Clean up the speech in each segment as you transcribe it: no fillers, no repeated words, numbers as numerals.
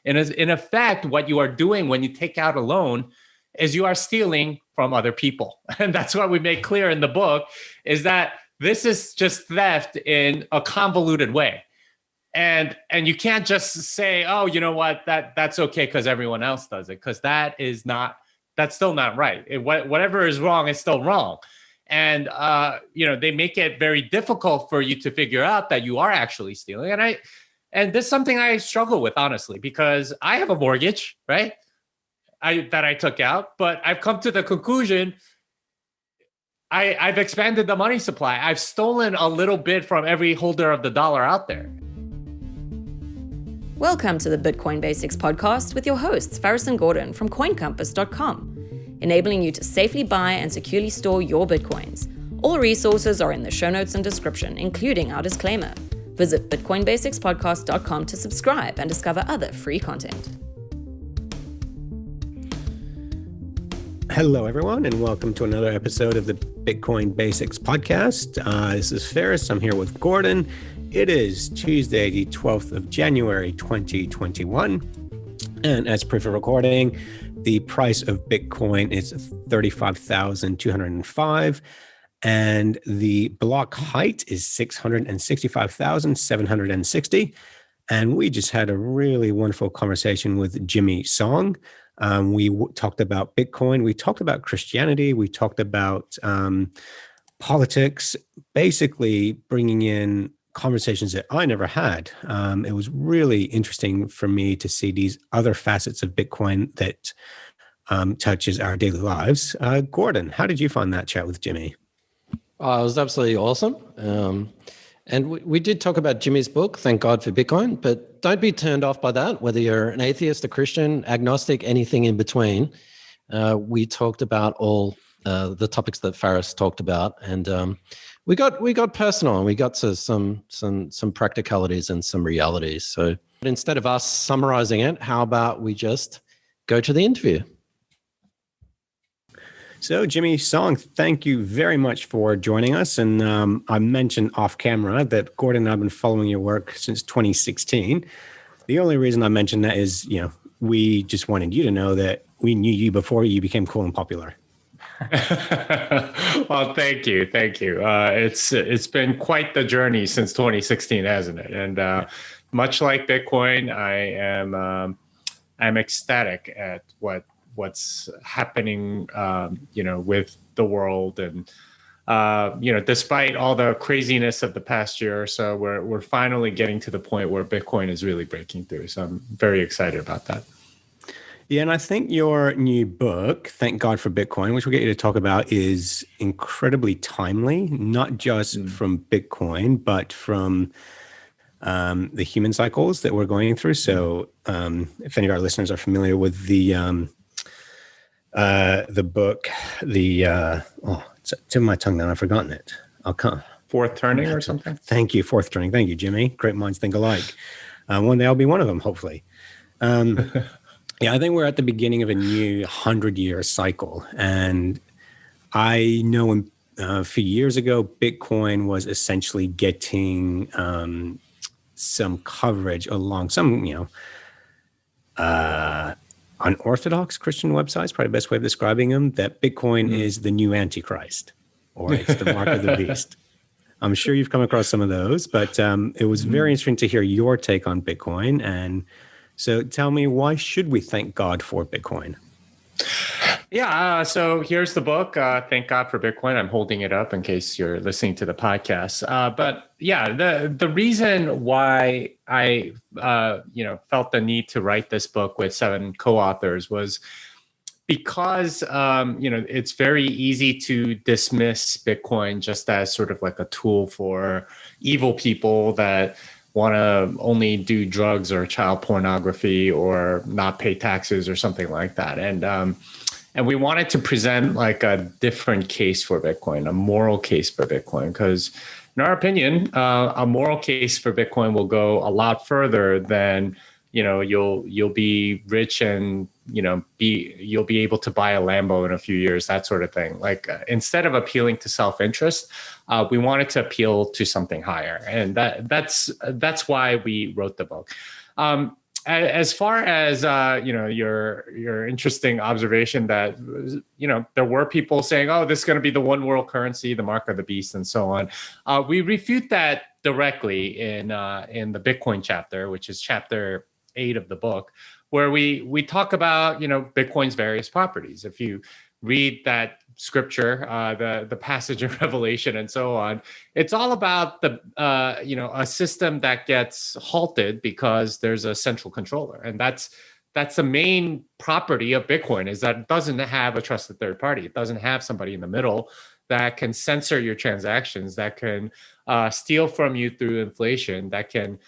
And in effect, what you are doing when you take out a loan is you are stealing from other people. And that's what we make clear in the book, is that this is just theft in a convoluted way. And you can't just say, oh, you know what, that's okay because everyone else does it, because that's still not right. Whatever is wrong is still wrong. And they make it very difficult for you to figure out that you are actually stealing. And this is something I struggle with, honestly, because I have a mortgage, right? That I took out, but I've come to the conclusion I've expanded the money supply. I've stolen a little bit from every holder of the dollar out there. Welcome to the Bitcoin Basics podcast with your hosts, Faris and Gordon from CoinCompass.com, enabling you to safely buy and securely store your Bitcoins. All resources are in the show notes and description, including our disclaimer. Visit BitcoinBasicsPodcast.com to subscribe and discover other free content. Hello, everyone, and welcome to another episode of the Bitcoin Basics podcast. This is Faris. I'm here with Gordon. It is Tuesday, the 12th of January, 2021. And as proof of recording, the price of Bitcoin is 35,205. And the block height is 665,760. And we just had a really wonderful conversation with Jimmy Song. We talked about Bitcoin. We talked about Christianity. We talked about politics, basically bringing in conversations that I never had. It was really interesting for me to see these other facets of Bitcoin that touches our daily lives. Gordon, how did you find that chat with Jimmy? Oh, it was absolutely awesome. And we did talk about Jimmy's book, Thank God for Bitcoin, but don't be turned off by that, whether you're an atheist, a Christian, agnostic, anything in between. We talked about all the topics that Faris talked about, and we got personal, and we got to some practicalities and some realities. So instead of us summarizing it, how about we just go to the interview? So, Jimmy Song, thank you very much for joining us. And I mentioned off camera that Gordon and I have been following your work since 2016. The only reason I mentioned that is, we just wanted you to know that we knew you before you became cool and popular. Well, thank you. It's been quite the journey since 2016, hasn't it? And much like Bitcoin, I'm ecstatic at what's happening, with the world, and despite all the craziness of the past year or so, we're finally getting to the point where Bitcoin is really breaking through. So I'm very excited about that. Yeah, and I think your new book, Thank God for Bitcoin, which we'll get you to talk about, is incredibly timely, not just from Bitcoin, but from the human cycles that we're going through. So if any of our listeners are familiar with the book, it's to my tongue now, I've forgotten it. I'll come. Fourth Turning or something? Thank you, Fourth Turning. Thank you, Jimmy. Great minds think alike. One day I'll be one of them, hopefully. Yeah, I think we're at the beginning of a new 100-year cycle. And I know a few years ago, Bitcoin was essentially getting some coverage along some, unorthodox Christian websites, probably the best way of describing them, that Bitcoin is the new Antichrist, or it's the mark of the beast. I'm sure you've come across some of those, but it was very interesting to hear your take on Bitcoin. And so tell me, why should we thank God for Bitcoin? Yeah, so here's the book, Thank God for Bitcoin. I'm holding it up in case you're listening to the podcast. But yeah, the reason why I felt the need to write this book with 7 co-authors was because it's very easy to dismiss Bitcoin just as sort of like a tool for evil people that want to only do drugs or child pornography or not pay taxes or something like that. And we wanted to present like a different case for Bitcoin, a moral case for Bitcoin, because in our opinion, a moral case for Bitcoin will go a lot further than, you'll be rich and, you'll be able to buy a Lambo in a few years, that sort of thing. Like instead of appealing to self-interest, we wanted to appeal to something higher. And that's why we wrote the book. as far as your interesting observation that there were people saying, oh, this is going to be the one world currency, the mark of the beast, and so on. We refute that directly in the Bitcoin chapter, which is chapter 8 of the book, where we talk about Bitcoin's various properties. If you read that scripture, the passage of Revelation and so on, it's all about a system that gets halted because there's a central controller, and that's the main property of Bitcoin, is that it doesn't have a trusted third party. It doesn't have somebody in the middle that can censor your transactions, that can steal from you through inflation, that can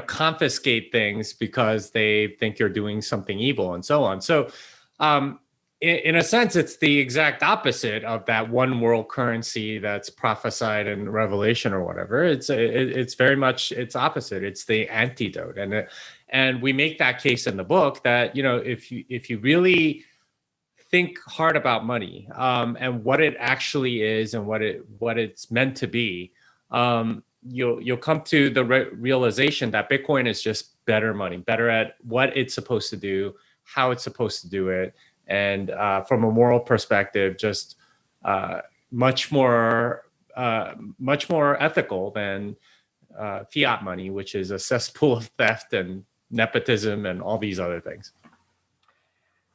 confiscate things because they think you're doing something evil and so on. So in a sense, it's the exact opposite of that one world currency that's prophesied in Revelation or whatever. It's very much its opposite. It's the antidote, and we make that case in the book that if you really think hard about money and what it actually is and what it's meant to be, you'll come to the realization that Bitcoin is just better money, better at what it's supposed to do, how it's supposed to do it. And from a moral perspective, just much more ethical than fiat money, which is a cesspool of theft and nepotism and all these other things.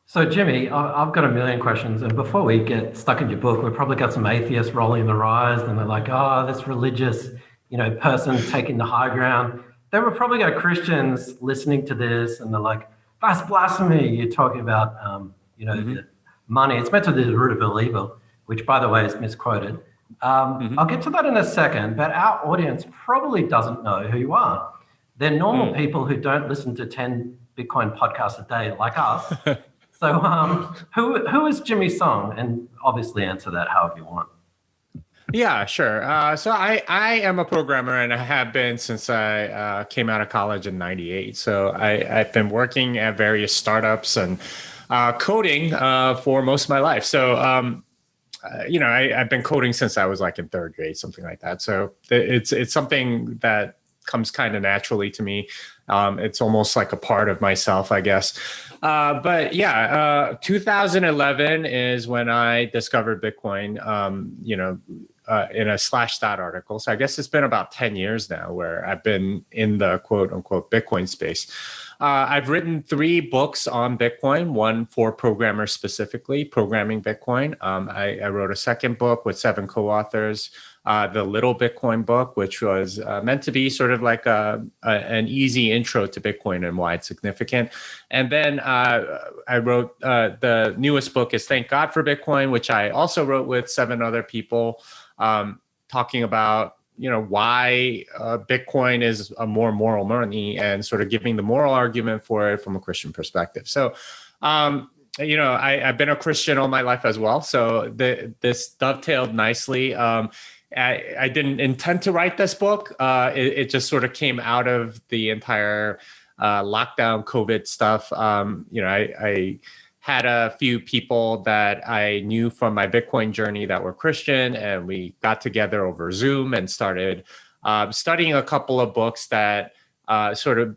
So, Jimmy, I've got a million questions. And before we get stuck in your book, we've probably got some atheists rolling their eyes, and they're like, oh, this religious person taking the high ground. Then we've probably got Christians listening to this, and they're like, that's blasphemy. You're talking about the money. It's meant to be the root of all evil, which, by the way, is misquoted. I'll get to that in a second, but our audience probably doesn't know who you are. They're normal people who don't listen to 10 Bitcoin podcasts a day like us. So who is Jimmy Song? And obviously answer that however you want. Yeah, sure. So I am a programmer, and I have been since I came out of college in '98. So I've been working at various startups and coding for most of my life. So, I've been coding since I was like in third grade, something like that. So it's something that comes kind of naturally to me. It's almost like a part of myself, I guess. But yeah, 2011 is when I discovered Bitcoin, in a Slashdot article. So I guess it's been about 10 years now where I've been in the quote unquote Bitcoin space. I've written 3 books on Bitcoin, one for programmers specifically, Programming Bitcoin. I wrote a second book with 7 co-authors, the Little Bitcoin book, which was meant to be sort of like an easy intro to Bitcoin and why it's significant. And then I wrote the newest book is Thank God for Bitcoin, which I also wrote with 7 other people, talking about why Bitcoin is a more moral money and sort of giving the moral argument for it from a Christian perspective. So, I've been a Christian all my life as well. So this dovetailed nicely. I didn't intend to write this book. It just sort of came out of the entire lockdown COVID stuff. I had a few people that I knew from my Bitcoin journey that were Christian, and we got together over Zoom and started studying a couple of books that sort of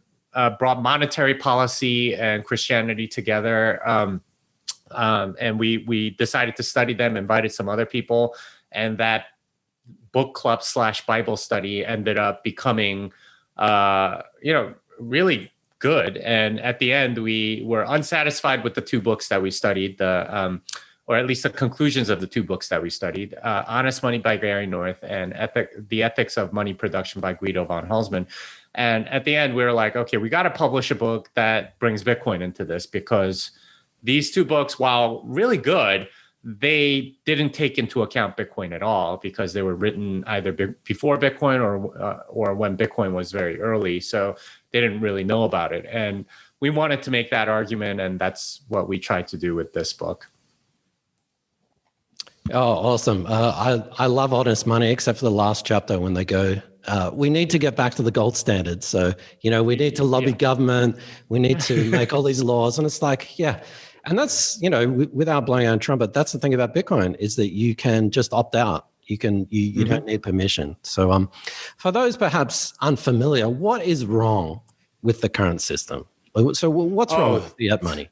brought monetary policy and Christianity together. And we decided to study them, invited some other people, and that book club / Bible study ended up becoming, really good. And at the end, we were unsatisfied with the 2 books that we studied, or at least the conclusions of the 2 books that we studied, Honest Money by Gary North and The Ethics of Money Production by Guido von Halsman. And at the end, we were like, okay, we got to publish a book that brings Bitcoin into this, because these 2 books, while really good, they didn't take into account Bitcoin at all, because they were written either before Bitcoin or when Bitcoin was very early. So they didn't really know about it. And we wanted to make that argument, and that's what we tried to do with this book. Oh, awesome. I love Honest Money, except for the last chapter when they go, we need to get back to the gold standard. So, we need to lobby government. We need to make all these laws. And it's like, yeah. And that's, without blowing our own trumpet, that's the thing about Bitcoin, is that you can just opt out. You don't need permission. So for those perhaps unfamiliar, what is wrong with the current system? So what's wrong with fiat money?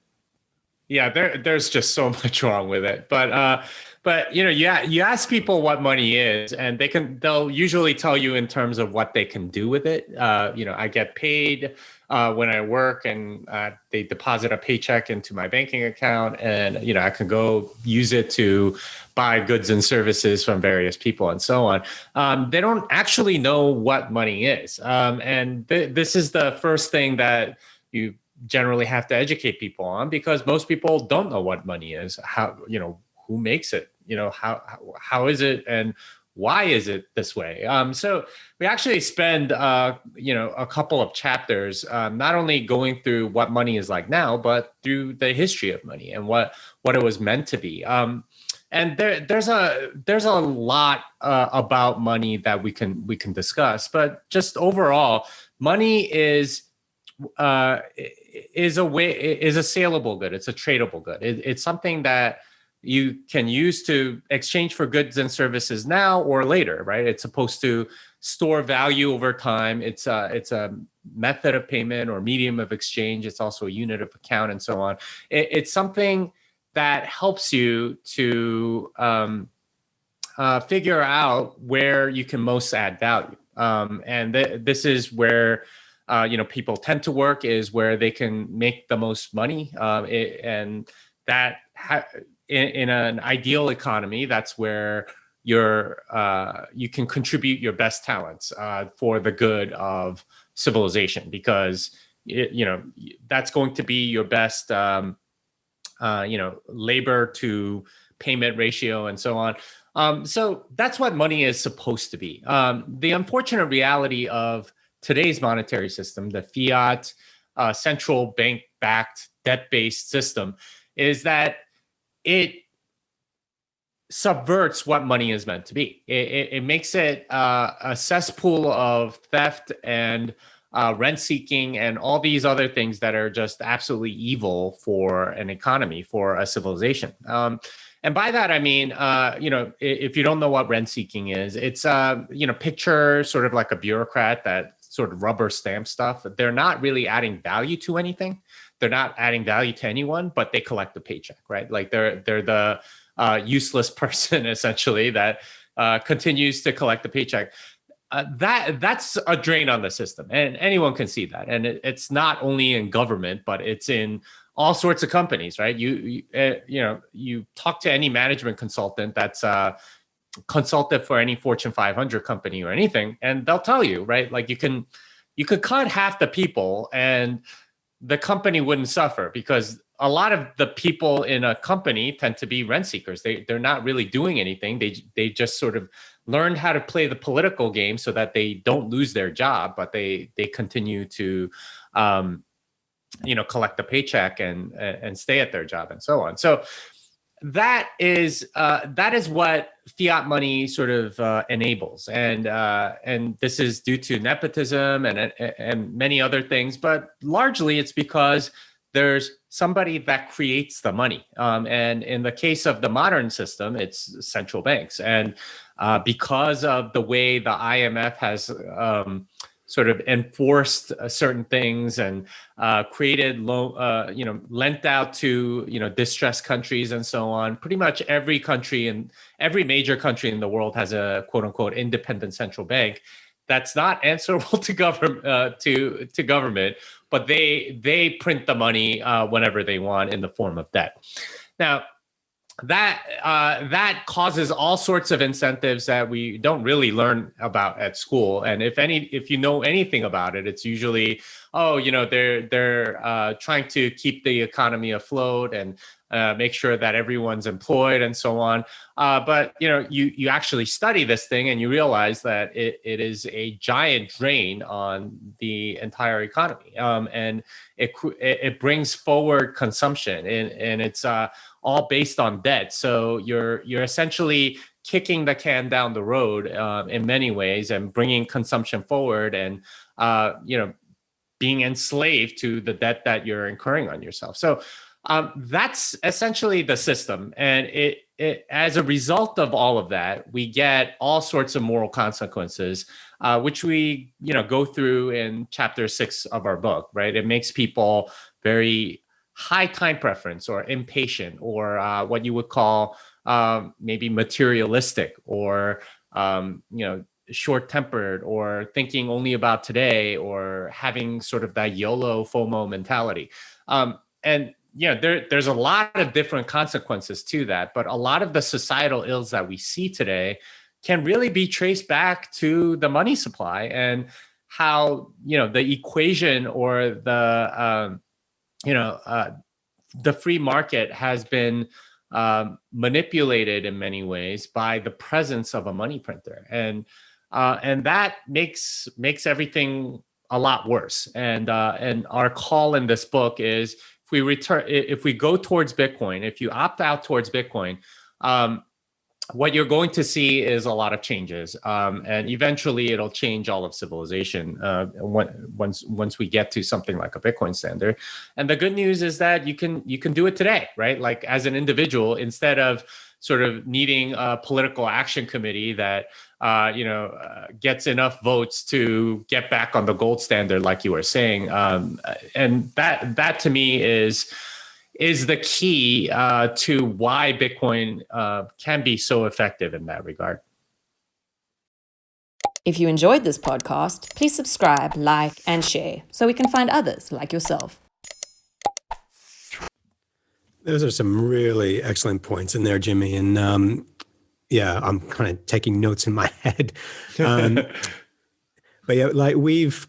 Yeah, there's just so much wrong with it. But you ask people what money is, and they'll usually tell you in terms of what they can do with it. I get paid when I work, and they deposit a paycheck into my banking account, and I can go use it to buy goods and services from various people and so on. They don't actually know what money is, and this is the first thing that you generally have to educate people on, because most people don't know what money is, who makes it, how is it, and why is it this way. So we actually spend a couple of chapters not only going through what money is like now, but through the history of money and what it was meant to be. And there's a lot about money that we can discuss, but just overall, money is a saleable good. It's a tradable good. It's something that you can use to exchange for goods and services now or later, right? It's supposed to store value over time. It's a method of payment or medium of exchange. It's also a unit of account and so on. It's something that helps you to figure out where you can most add value. And this is where people tend to work, is where they can make the most money. And that in an ideal economy, that's where you can contribute your best talents for the good of civilization, because that's going to be your best labor to payment ratio and so on. So that's what money is supposed to be. The unfortunate reality of today's monetary system, the fiat central bank-backed debt-based system, is that it subverts what money is meant to be. It makes it a cesspool of theft and rent-seeking and all these other things that are just absolutely evil for an economy, for a civilization. And by that, I mean, if you don't know what rent-seeking is, it's, picture sort of like a bureaucrat that sort of rubber stamp stuff. They're not really adding value to anything. They're not adding value to anyone, but they collect a paycheck, right? Like they're the useless person essentially that continues to collect the paycheck. That's a drain on the system, and anyone can see that. And it's not only in government, but it's in all sorts of companies, right? You talk to any management consultant that's consulted for any Fortune 500 company or anything, and they'll tell you, right? Like you could cut half the people and the company wouldn't suffer, because a lot of the people in a company tend to be rent seekers. They're not really doing anything. They just sort of learned how to play the political game so that they don't lose their job, but they continue to collect the paycheck and stay at their job and so on. So that is what fiat money sort of enables, and this is due to nepotism and many other things, but largely it's because there's somebody that creates the money. And in the case of the modern system, it's central banks, and because of the way the IMF has sort of enforced certain things and created lent out to distressed countries and so on. Pretty much every country and every major country in the world has a quote unquote independent central bank that's not answerable to government, but they print the money whenever they want in the form of debt. Now, that causes all sorts of incentives that we don't really learn about at school. And if you know anything about it, it's usually, they're trying to keep the economy afloat and make sure that everyone's employed and so on. But you actually study this thing and you realize that it is a giant drain on the entire economy, and it brings forward consumption, and it's all based on debt. So you're essentially kicking the can down the road in many ways, and bringing consumption forward, and being enslaved to the debt that you're incurring on yourself. So that's essentially the system, and as a result of all of that, we get all sorts of moral consequences, which we go through in chapter 6 of our book. Right, it makes people very high time preference or impatient, or what you would call maybe materialistic, or short-tempered, or thinking only about today, or having sort of that YOLO FOMO mentality. And there's a lot of different consequences to that, but a lot of the societal ills that we see today can really be traced back to the money supply, and how the equation, or the free market has been manipulated in many ways by the presence of a money printer, and that makes everything a lot worse. And our call in this book is, if we go towards Bitcoin, if you opt out towards Bitcoin, what you're going to see is a lot of changes, and eventually it'll change all of civilization once we get to something like a Bitcoin standard. And the good news is that you can do it today, right? Like, as an individual, instead of sort of needing a political action committee that gets enough votes to get back on the gold standard, like you were saying, and that to me is the key to why Bitcoin can be so effective in that regard. If you enjoyed this podcast, please subscribe, like, and share so we can find others like yourself. Those are some really excellent points in there, Jimmy. And I'm kind of taking notes in my head. But yeah, like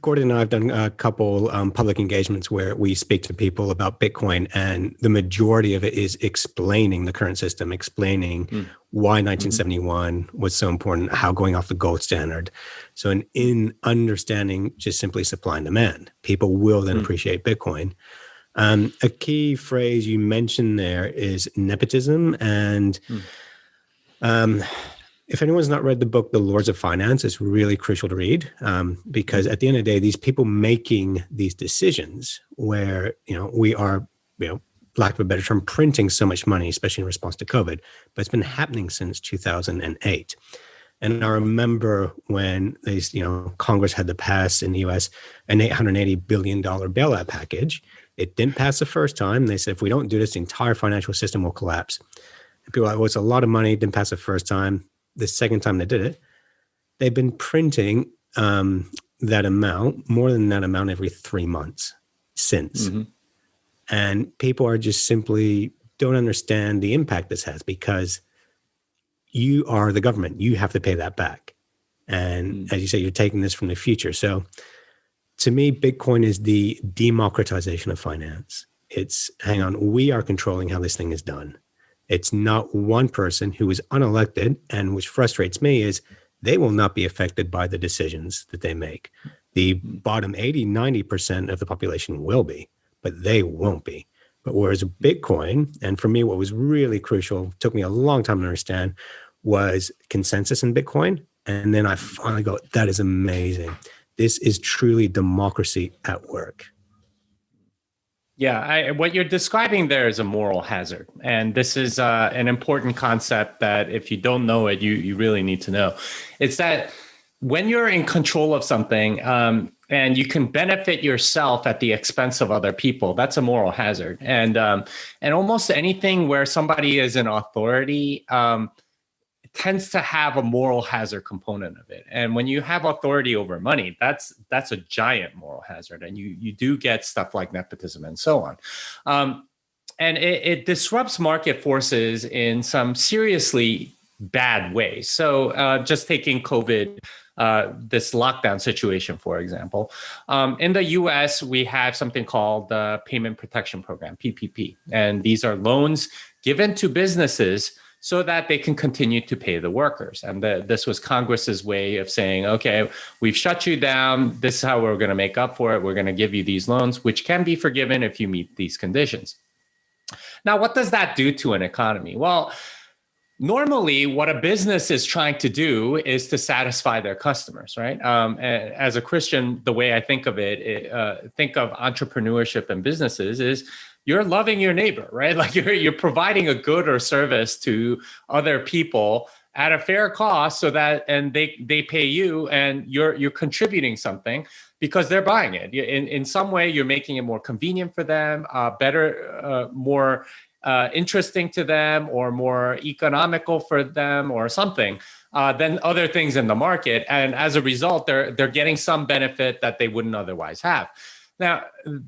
Gordon and I have done a couple public engagements where we speak to people about Bitcoin, and the majority of it is explaining the current system, explaining why 1971 was so important, how going off the gold standard. So in understanding just simply supply and demand, people will then appreciate Bitcoin. A key phrase you mentioned there is nepotism. And if anyone's not read the book, The Lords of Finance, it's really crucial to read, because at the end of the day, these people making these decisions where, we are, lack of a better term, printing so much money, especially in response to COVID, but it's been happening since 2008. And I remember when Congress had to pass in the US an $880 billion bailout package. It didn't pass the first time. They said, if we don't do this, the entire financial system will collapse. And people are like, well, it's a lot of money. It didn't pass the first time. The second time they did it, they've been printing that amount, more than that amount, every 3 months since. And people are just simply don't understand the impact this has, because you are the government. You have to pay that back. And as you say, you're taking this from the future. So to me, Bitcoin is the democratization of finance. It's, we are controlling how this thing is done. It's not one person who is unelected, and which frustrates me is they will not be affected by the decisions that they make. The bottom 80, 90% of the population will be, but they won't be. But whereas Bitcoin, and for me, what was really crucial, took me a long time to understand, was consensus in Bitcoin. And then I finally go, that is amazing. This is truly democracy at work. Yeah, what you're describing there is a moral hazard. And this is an important concept that if you don't know it, you really need to know. It's that when you're in control of something and you can benefit yourself at the expense of other people, that's a moral hazard. And almost anything where somebody is in authority tends to have a moral hazard component of it. And when you have authority over money, that's a giant moral hazard. And you do get stuff like nepotism and so on. And it disrupts market forces in some seriously bad ways. So just taking COVID, this lockdown situation, for example, in the US, we have something called the Payment Protection Program, PPP. And these are loans given to businesses so that they can continue to pay the workers. And this was Congress's way of saying, okay, we've shut you down. This is how we're going to make up for it. We're going to give you these loans, which can be forgiven if you meet these conditions. Now, what does that do to an economy? Well, normally what a business is trying to do is to satisfy their customers, right? As a Christian, the way I think of think of entrepreneurship and businesses is you're loving your neighbor, right? Like you're providing a good or service to other people at a fair cost, so that and they pay you, and you're contributing something because they're buying it. In some way, you're making it more convenient for them, better, more interesting to them, or more economical for them, or something than other things in the market. And as a result, they're getting some benefit that they wouldn't otherwise have. Now,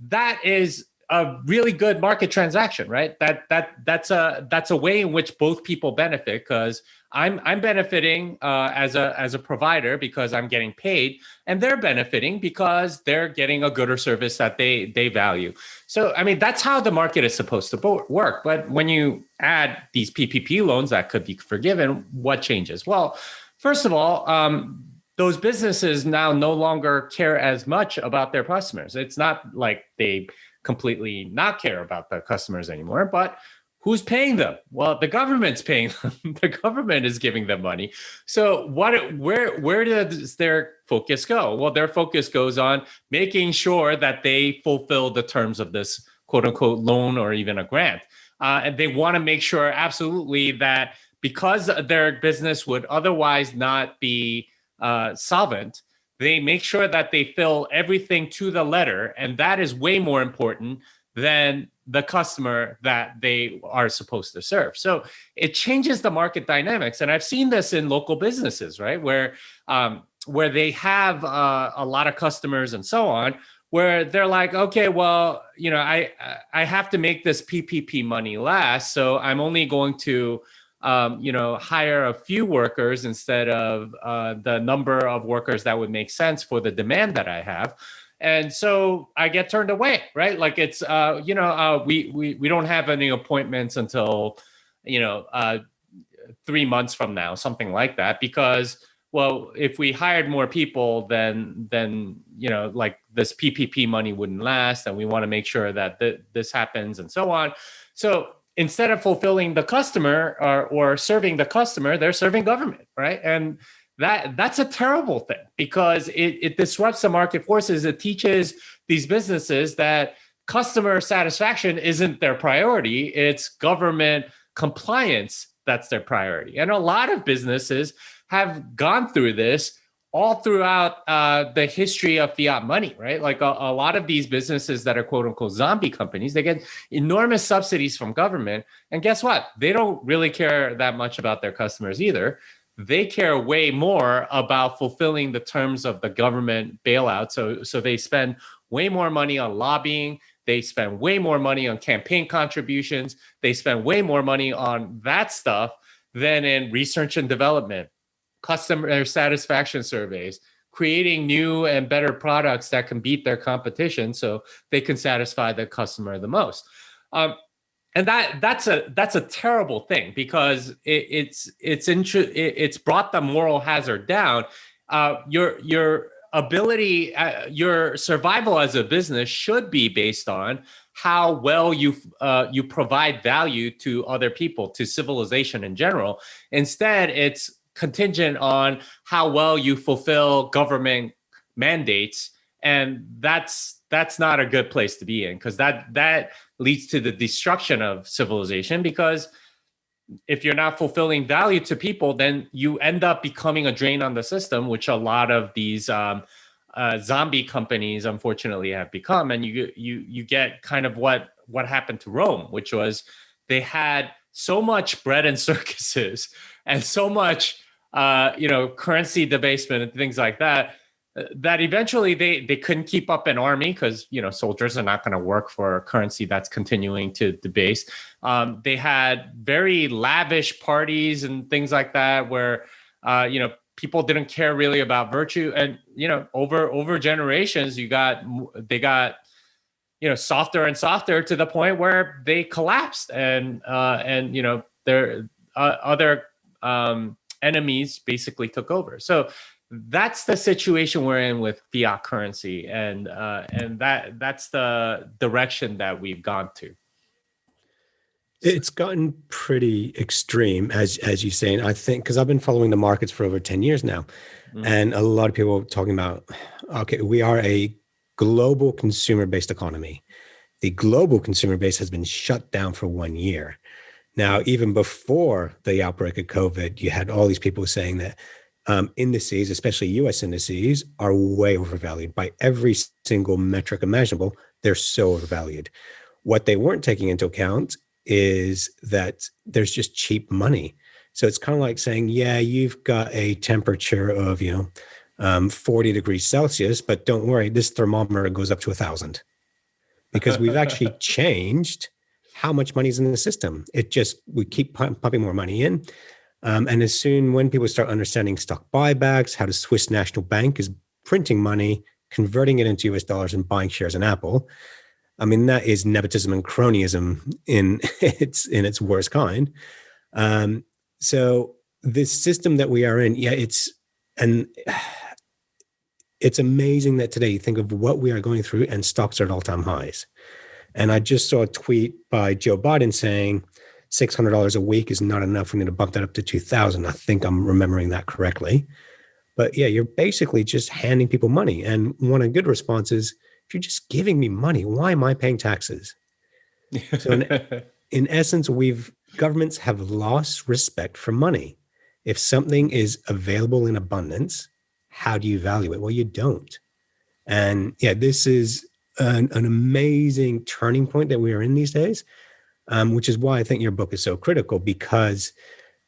that is a really good market transaction, right? That's a way in which both people benefit, because I'm benefiting as a provider because I'm getting paid, and they're benefiting because they're getting a good or service that they value. So, I mean, that's how the market is supposed to work. But when you add these PPP loans that could be forgiven, what changes? Well, first of all, those businesses now no longer care as much about their customers. It's not like they completely not care about the customers anymore, but who's paying them? Well, the government's paying them. The government is giving them money. So where does their focus go? Well, their focus goes on making sure that they fulfill the terms of this quote unquote loan or even a grant. And they want to make sure absolutely that, because their business would otherwise not be solvent, they make sure that they fill everything to the letter. And that is way more important than the customer that they are supposed to serve. So it changes the market dynamics. And I've seen this in local businesses, right? Where they have a lot of customers and so on, where they're like, okay, well, I have to make this PPP money last. So I'm only going to hire a few workers instead of the number of workers that would make sense for the demand that I have. And so I get turned away, right? Like it's, we don't have any appointments until, 3 months from now, something like that, because, well, if we hired more people, then like this PPP money wouldn't last, and we want to make sure that this happens and so on. So instead of fulfilling the customer or serving the customer, they're serving government, right? And that's a terrible thing, because it disrupts the market forces. It teaches these businesses that customer satisfaction isn't their priority. It's government compliance that's their priority. And a lot of businesses have gone through this all throughout the history of fiat money, right? Like a lot of these businesses that are quote unquote zombie companies, they get enormous subsidies from government. And guess what? They don't really care that much about their customers either. They care way more about fulfilling the terms of the government bailout. So they spend way more money on lobbying. They spend way more money on campaign contributions. They spend way more money on that stuff than in research and development, customer satisfaction surveys, creating new and better products that can beat their competition so they can satisfy the customer the most. And that's a terrible thing, because it's brought the moral hazard down. Your ability, your survival as a business should be based on how well you provide value to other people, to civilization in general. Instead, it's contingent on how well you fulfill government mandates, and that's not a good place to be in, because that leads to the destruction of civilization. Because if you're not fulfilling value to people, then you end up becoming a drain on the system, which a lot of these zombie companies unfortunately have become. And you get kind of what happened to Rome, which was they had so much bread and circuses and so much currency debasement and things like that, that eventually they couldn't keep up an army, because soldiers are not going to work for a currency that's continuing to debase. They had very lavish parties and things like that, where people didn't care really about virtue, and over generations they got softer and softer, to the point where they collapsed, and their other enemies basically took over. So that's the situation we're in with fiat currency, and that's the direction that we've gone to. It's gotten pretty extreme, as you say. And I think because I've been following the markets for over 10 years now, and a lot of people are talking about, okay, we are a global consumer-based economy. The global consumer base has been shut down for 1 year. Now, even before the outbreak of COVID, you had all these people saying that indices, especially US indices, are way overvalued by every single metric imaginable. They're so overvalued. What they weren't taking into account is that there's just cheap money. So it's kind of like saying, yeah, you've got a temperature of, 40 degrees Celsius, but don't worry, this thermometer goes up to 1,000 because we've actually changed how much money is in the system. We keep pumping more money in. And as soon when people start understanding stock buybacks, how the Swiss National Bank is printing money, converting it into US dollars and buying shares in Apple, I mean, that is nepotism and cronyism in its worst kind. So this system that we are in, it's amazing that today you think of what we are going through and stocks are at all-time highs. And I just saw a tweet by Joe Biden saying $600 a week is not enough. We need to bump that up to $2,000. I think I'm remembering that correctly. But yeah, you're basically just handing people money. And one of the good responses, if you're just giving me money, why am I paying taxes? So in essence, governments have lost respect for money. If something is available in abundance, how do you value it? Well, you don't. And yeah, this is an amazing turning point that we are in these days, which is why I think your book is so critical, because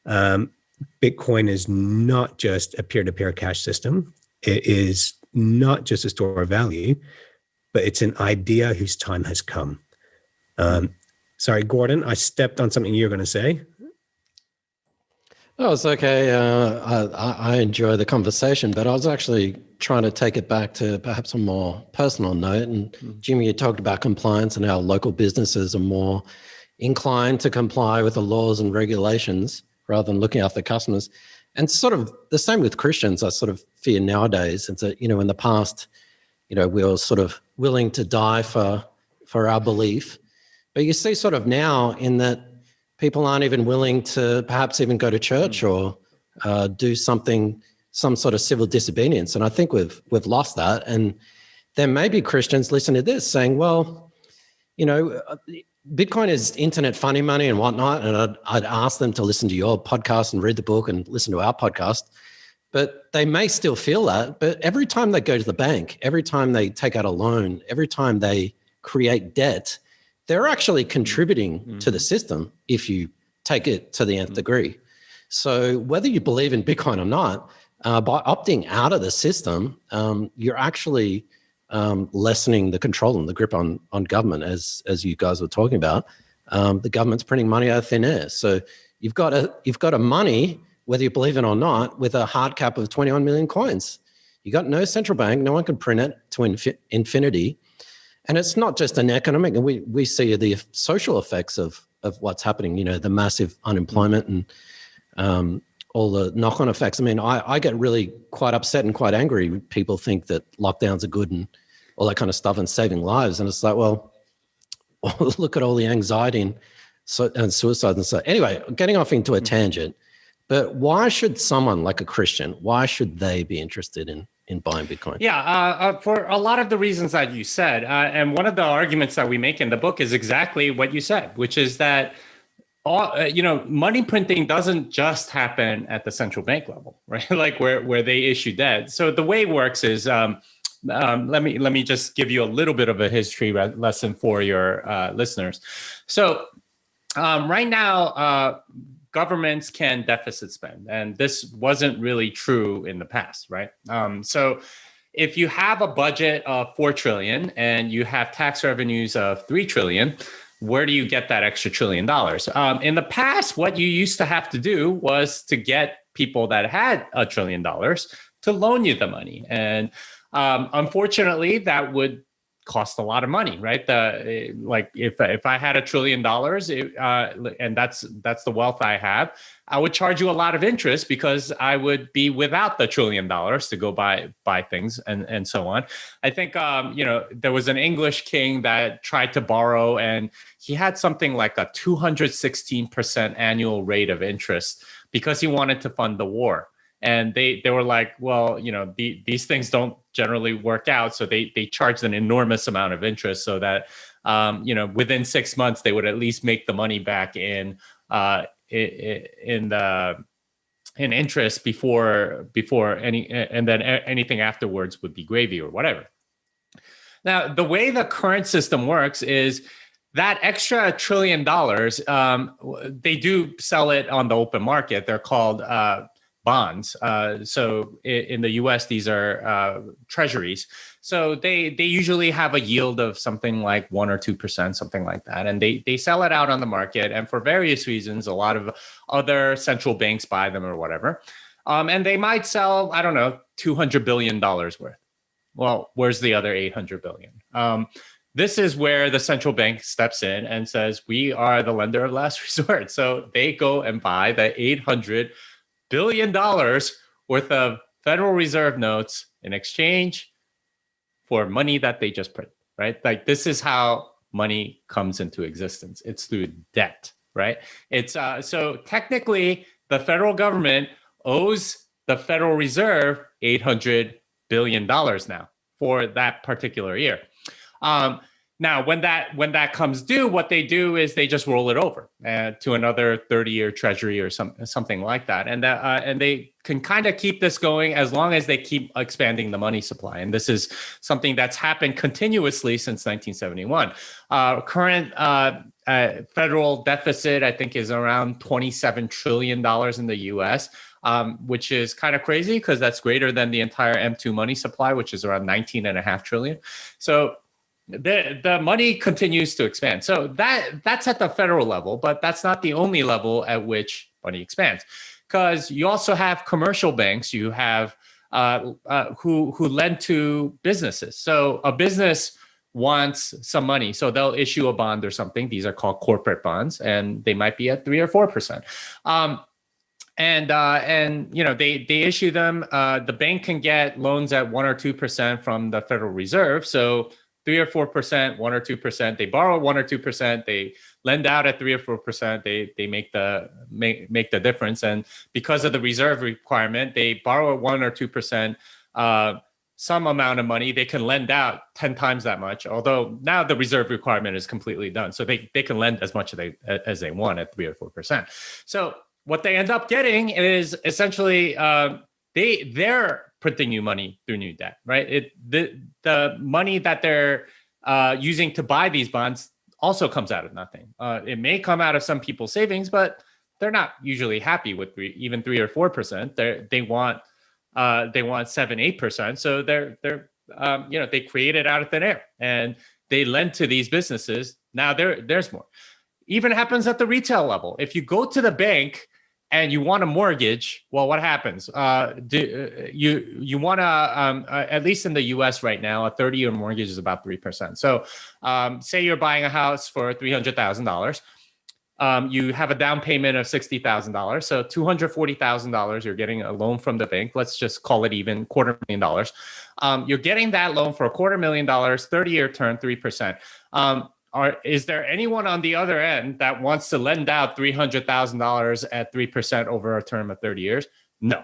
Bitcoin is not just a peer-to-peer cash system. It is not just a store of value, but it's an idea whose time has come. Sorry, Gordon, I stepped on something you're going to say. Oh, it's okay. I enjoy the conversation, but I was actually trying to take it back to perhaps a more personal note. And Jimmy, you talked about compliance and how local businesses are more inclined to comply with the laws and regulations rather than looking after customers. And sort of the same with Christians, I sort of fear nowadays. It's that, in the past, we were sort of willing to die for our belief. But you see sort of now in that people aren't even willing to perhaps even go to church or do some sort of civil disobedience. And I think we've lost that. And there may be Christians listening to this saying, well, Bitcoin is internet funny money and whatnot. And I'd ask them to listen to your podcast and read the book and listen to our podcast. But they may still feel that. But every time they go to the bank, every time they take out a loan, every time they create debt, they're actually contributing to the system if you take it to the nth degree. So whether you believe in Bitcoin or not, by opting out of the system, you're actually lessening the control and the grip on government, as you guys were talking about. The government's printing money out of thin air. So you've got a money, whether you believe it or not, with a hard cap of 21 million coins. You got no central bank. No one can print it to infinity. And it's not just an economic, and we see the social effects of what's happening, the massive unemployment and all the knock-on effects. I mean, I get really quite upset and quite angry. People think that lockdowns are good and all that kind of stuff and saving lives. And it's like, well, look at all the anxiety and suicide and stuff. Anyway, getting off into a tangent, but why should someone like a Christian, why should they be interested in buying Bitcoin? Yeah, for a lot of the reasons that you said. And one of the arguments that we make in the book is exactly what you said, which is that money printing doesn't just happen at the central bank level, right? Like where they issue debt. So the way it works is, let me just give you a little bit of a history lesson for your listeners. So right now, governments can deficit spend, and this wasn't really true in the past, right? So if you have a budget of 4 trillion and you have tax revenues of 3 trillion, where do you get that extra $1 trillion? In the past, what you used to have to do was to get people that had $1 trillion to loan you the money. And unfortunately, that would cost a lot of money, right? Like if I had $1 trillion, and that's the wealth I have, I would charge you a lot of interest because I would be without the $1 trillion to go buy things and so on. I think there was an English king that tried to borrow, and he had something like a 216% annual rate of interest because he wanted to fund the war. And they were like, well, these things don't generally work out. So they charged an enormous amount of interest so that, within 6 months, they would at least make the money back in interest before and then anything afterwards would be gravy or whatever. Now, the way the current system works is that extra $1 trillion, they do sell it on the open market. They're called bonds. So in the US, these are treasuries. So they usually have a yield of something like 1 or 2%, something like that. And they sell it out on the market. And for various reasons, a lot of other central banks buy them or whatever. And they might sell, I don't know, $200 billion worth. Well, where's the other 800 billion? This is where the central bank steps in and says, we are the lender of last resort. So they go and buy the $800 billion worth of Federal Reserve notes in exchange for money that they just print, right? Like this is how money comes into existence. It's through debt, right? It's so technically the federal government owes the Federal Reserve $800 billion now for that particular year. Now, when that comes due, what they do is they just roll it over to another 30-year treasury or something like that, and they can kind of keep this going as long as they keep expanding the money supply. And this is something that's happened continuously since 1971. Current federal deficit, I think, is around $27 trillion in the U.S., which is kind of crazy because that's greater than the entire M2 money supply, which is around $19.5 trillion. So the money continues to expand. So that's at the federal level, but that's not the only level at which money expands, because you also have commercial banks. You have who lend to businesses. So a business wants some money, so they'll issue a bond or something. These are called corporate bonds, and they might be at 3 or 4%. And they issue them. The bank can get loans at 1 or 2% from the Federal Reserve. So 3 or 4%, 1 or 2%. They borrow 1 or 2%. They lend out at 3 or 4%. They make the difference. And because of the reserve requirement, they borrow at 1 or 2%. Some amount of money, they can lend out 10 times that much. Although now the reserve requirement is completely done, so they can lend as much as they want at 3 or 4%. So what they end up getting is essentially they're printing new money through new debt, right? The money that they're using to buy these bonds also comes out of nothing. It may come out of some people's savings, but they're not usually happy with even 3 or 4%. They want 7-8%. So they create it out of thin air and they lend to these businesses. Now there's more. Even happens at the retail level. If you go to the bank and you want a mortgage, well, what happens? You want to, at least in the U.S. right now, a 30-year mortgage is about 3%. So say you're buying a house for $300,000. You have a down payment of $60,000. So $240,000, you're getting a loan from the bank. Let's just call it even $250,000. You're getting that loan for $250,000, 30-year term, 3%. Is there anyone on the other end that wants to lend out $300,000 at 3% over a term of 30 years? No.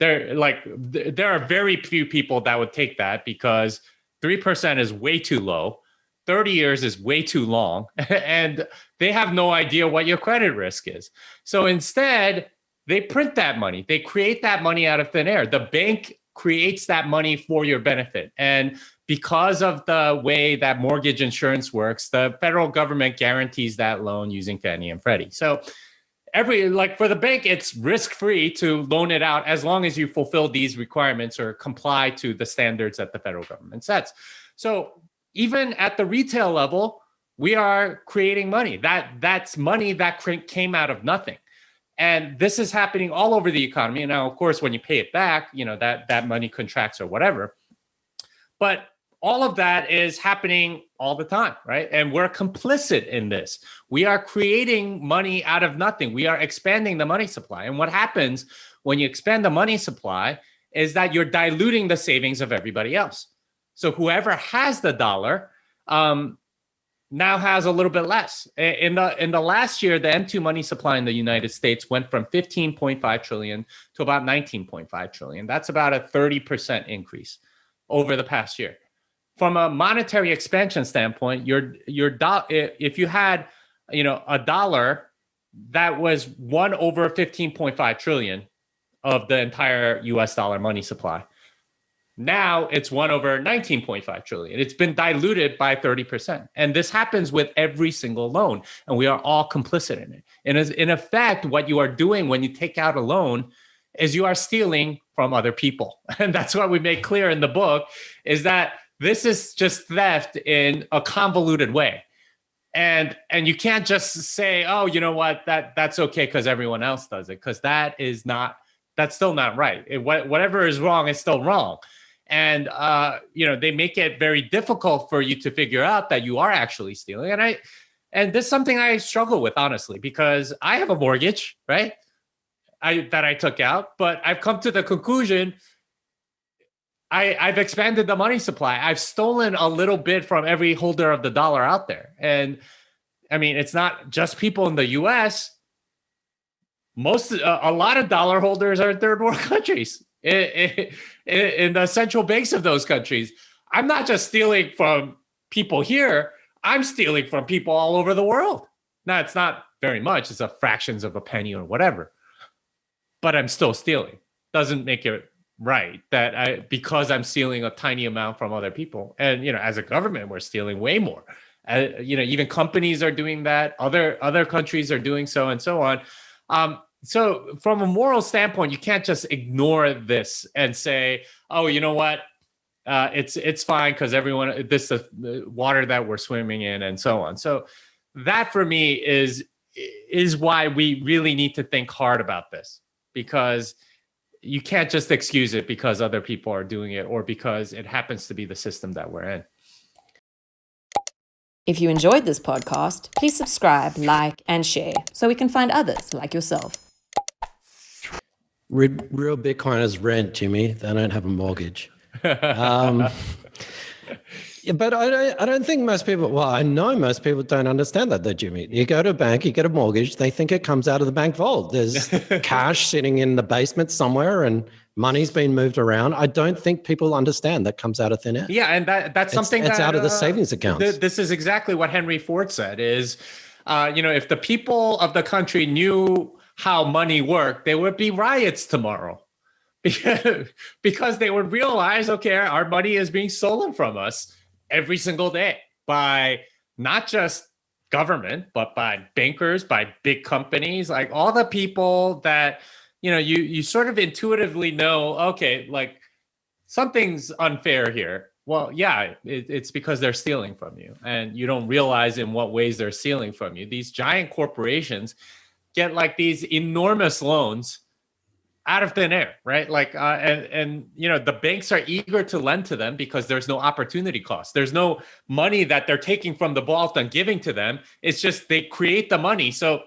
There are very few people that would take that because 3% is way too low. 30 years is way too long, and they have no idea what your credit risk is. So instead, they print that money. They create that money out of thin air. The bank creates that money for your benefit. And because of the way that mortgage insurance works, the federal government guarantees that loan using Fannie and Freddie. So for the bank, it's risk-free to loan it out as long as you fulfill these requirements or comply to the standards that the federal government sets. So even at the retail level, we are creating money. That's money that came out of nothing. And this is happening all over the economy. And now, of course, when you pay it back, that money contracts or whatever. But all of that is happening all the time, right? And we're complicit in this. We are creating money out of nothing. We are expanding the money supply. And what happens when you expand the money supply is that you're diluting the savings of everybody else. So whoever has the dollar now has a little bit less. In the last year, the M2 money supply in the United States went from 15.5 trillion to about 19.5 trillion. That's about a 30% increase over the past year. From a monetary expansion standpoint, if you had, a dollar that was 1/15.5 trillion of the entire US dollar money supply. Now it's 1/19.5 trillion. It's been diluted by 30%. And this happens with every single loan. And we are all complicit in it. And in effect, what you are doing when you take out a loan is you are stealing from other people. And that's what we make clear in the book, is that this is just theft in a convoluted way. And you can't just say, oh, you know what, that's okay because everyone else does it, because that's still not right. Whatever is wrong is still wrong. And they make it very difficult for you to figure out that you are actually stealing. And this is something I struggle with, honestly, because I have a mortgage, right? That I took out, but I've come to the conclusion I've expanded the money supply. I've stolen a little bit from every holder of the dollar out there. And I mean, it's not just people in the US. A lot of dollar holders are in third world countries, in the central banks of those countries. I'm not just stealing from people here. I'm stealing from people all over the world. Now, it's not very much. It's a fractions of a penny or whatever. But I'm still stealing. Doesn't make it right because I'm stealing a tiny amount from other people. And, as a government, we're stealing way more. Even companies are doing that. Other countries are doing so, and so on. So from a moral standpoint, you can't just ignore this and say, oh, you know what? It's fine because everyone, this is the water that we're swimming in, and so on. So that for me is why we really need to think hard about this, because you can't just excuse it because other people are doing it or because it happens to be the system that we're in. If you enjoyed this podcast, please subscribe, like, and share so we can find others like yourself. Real Bitcoiners rent, Jimmy. They don't have a mortgage. Yeah, but I don't think most people, well, I know most people don't understand that though, Jimmy. You go to a bank, you get a mortgage, they think it comes out of the bank vault. There's cash sitting in the basement somewhere and money's been moved around. I don't think people understand that comes out of thin air. Yeah, and that's something it's out of the savings accounts. This is exactly what Henry Ford said is, if the people of the country knew how money worked, there would be riots tomorrow. Because they would realize, okay, our money is being stolen from us every single day by not just government, but by bankers, by big companies, like all the people that, you sort of intuitively know, okay, like something's unfair here. Well, yeah, it's because they're stealing from you and you don't realize in what ways they're stealing from you. These giant corporations get like these enormous loans out of thin air, right? Like, the banks are eager to lend to them because there's no opportunity cost. There's no money that they're taking from the vault and giving to them. It's just they create the money. So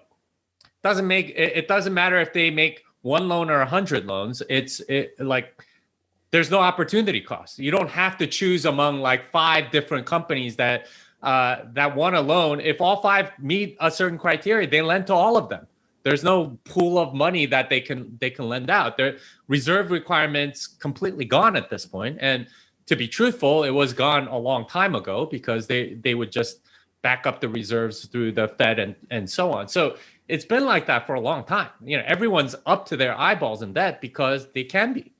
it doesn't matter if they make one loan or 100 loans. There's no opportunity cost. You don't have to choose among like 5 different companies that want a loan. If all 5 meet a certain criteria, they lend to all of them. There's no pool of money that they can lend out. Their reserve requirements completely gone at this point. And to be truthful, it was gone a long time ago because they would just back up the reserves through the Fed and so on. So it's been like that for a long time. Everyone's up to their eyeballs in debt because they can be.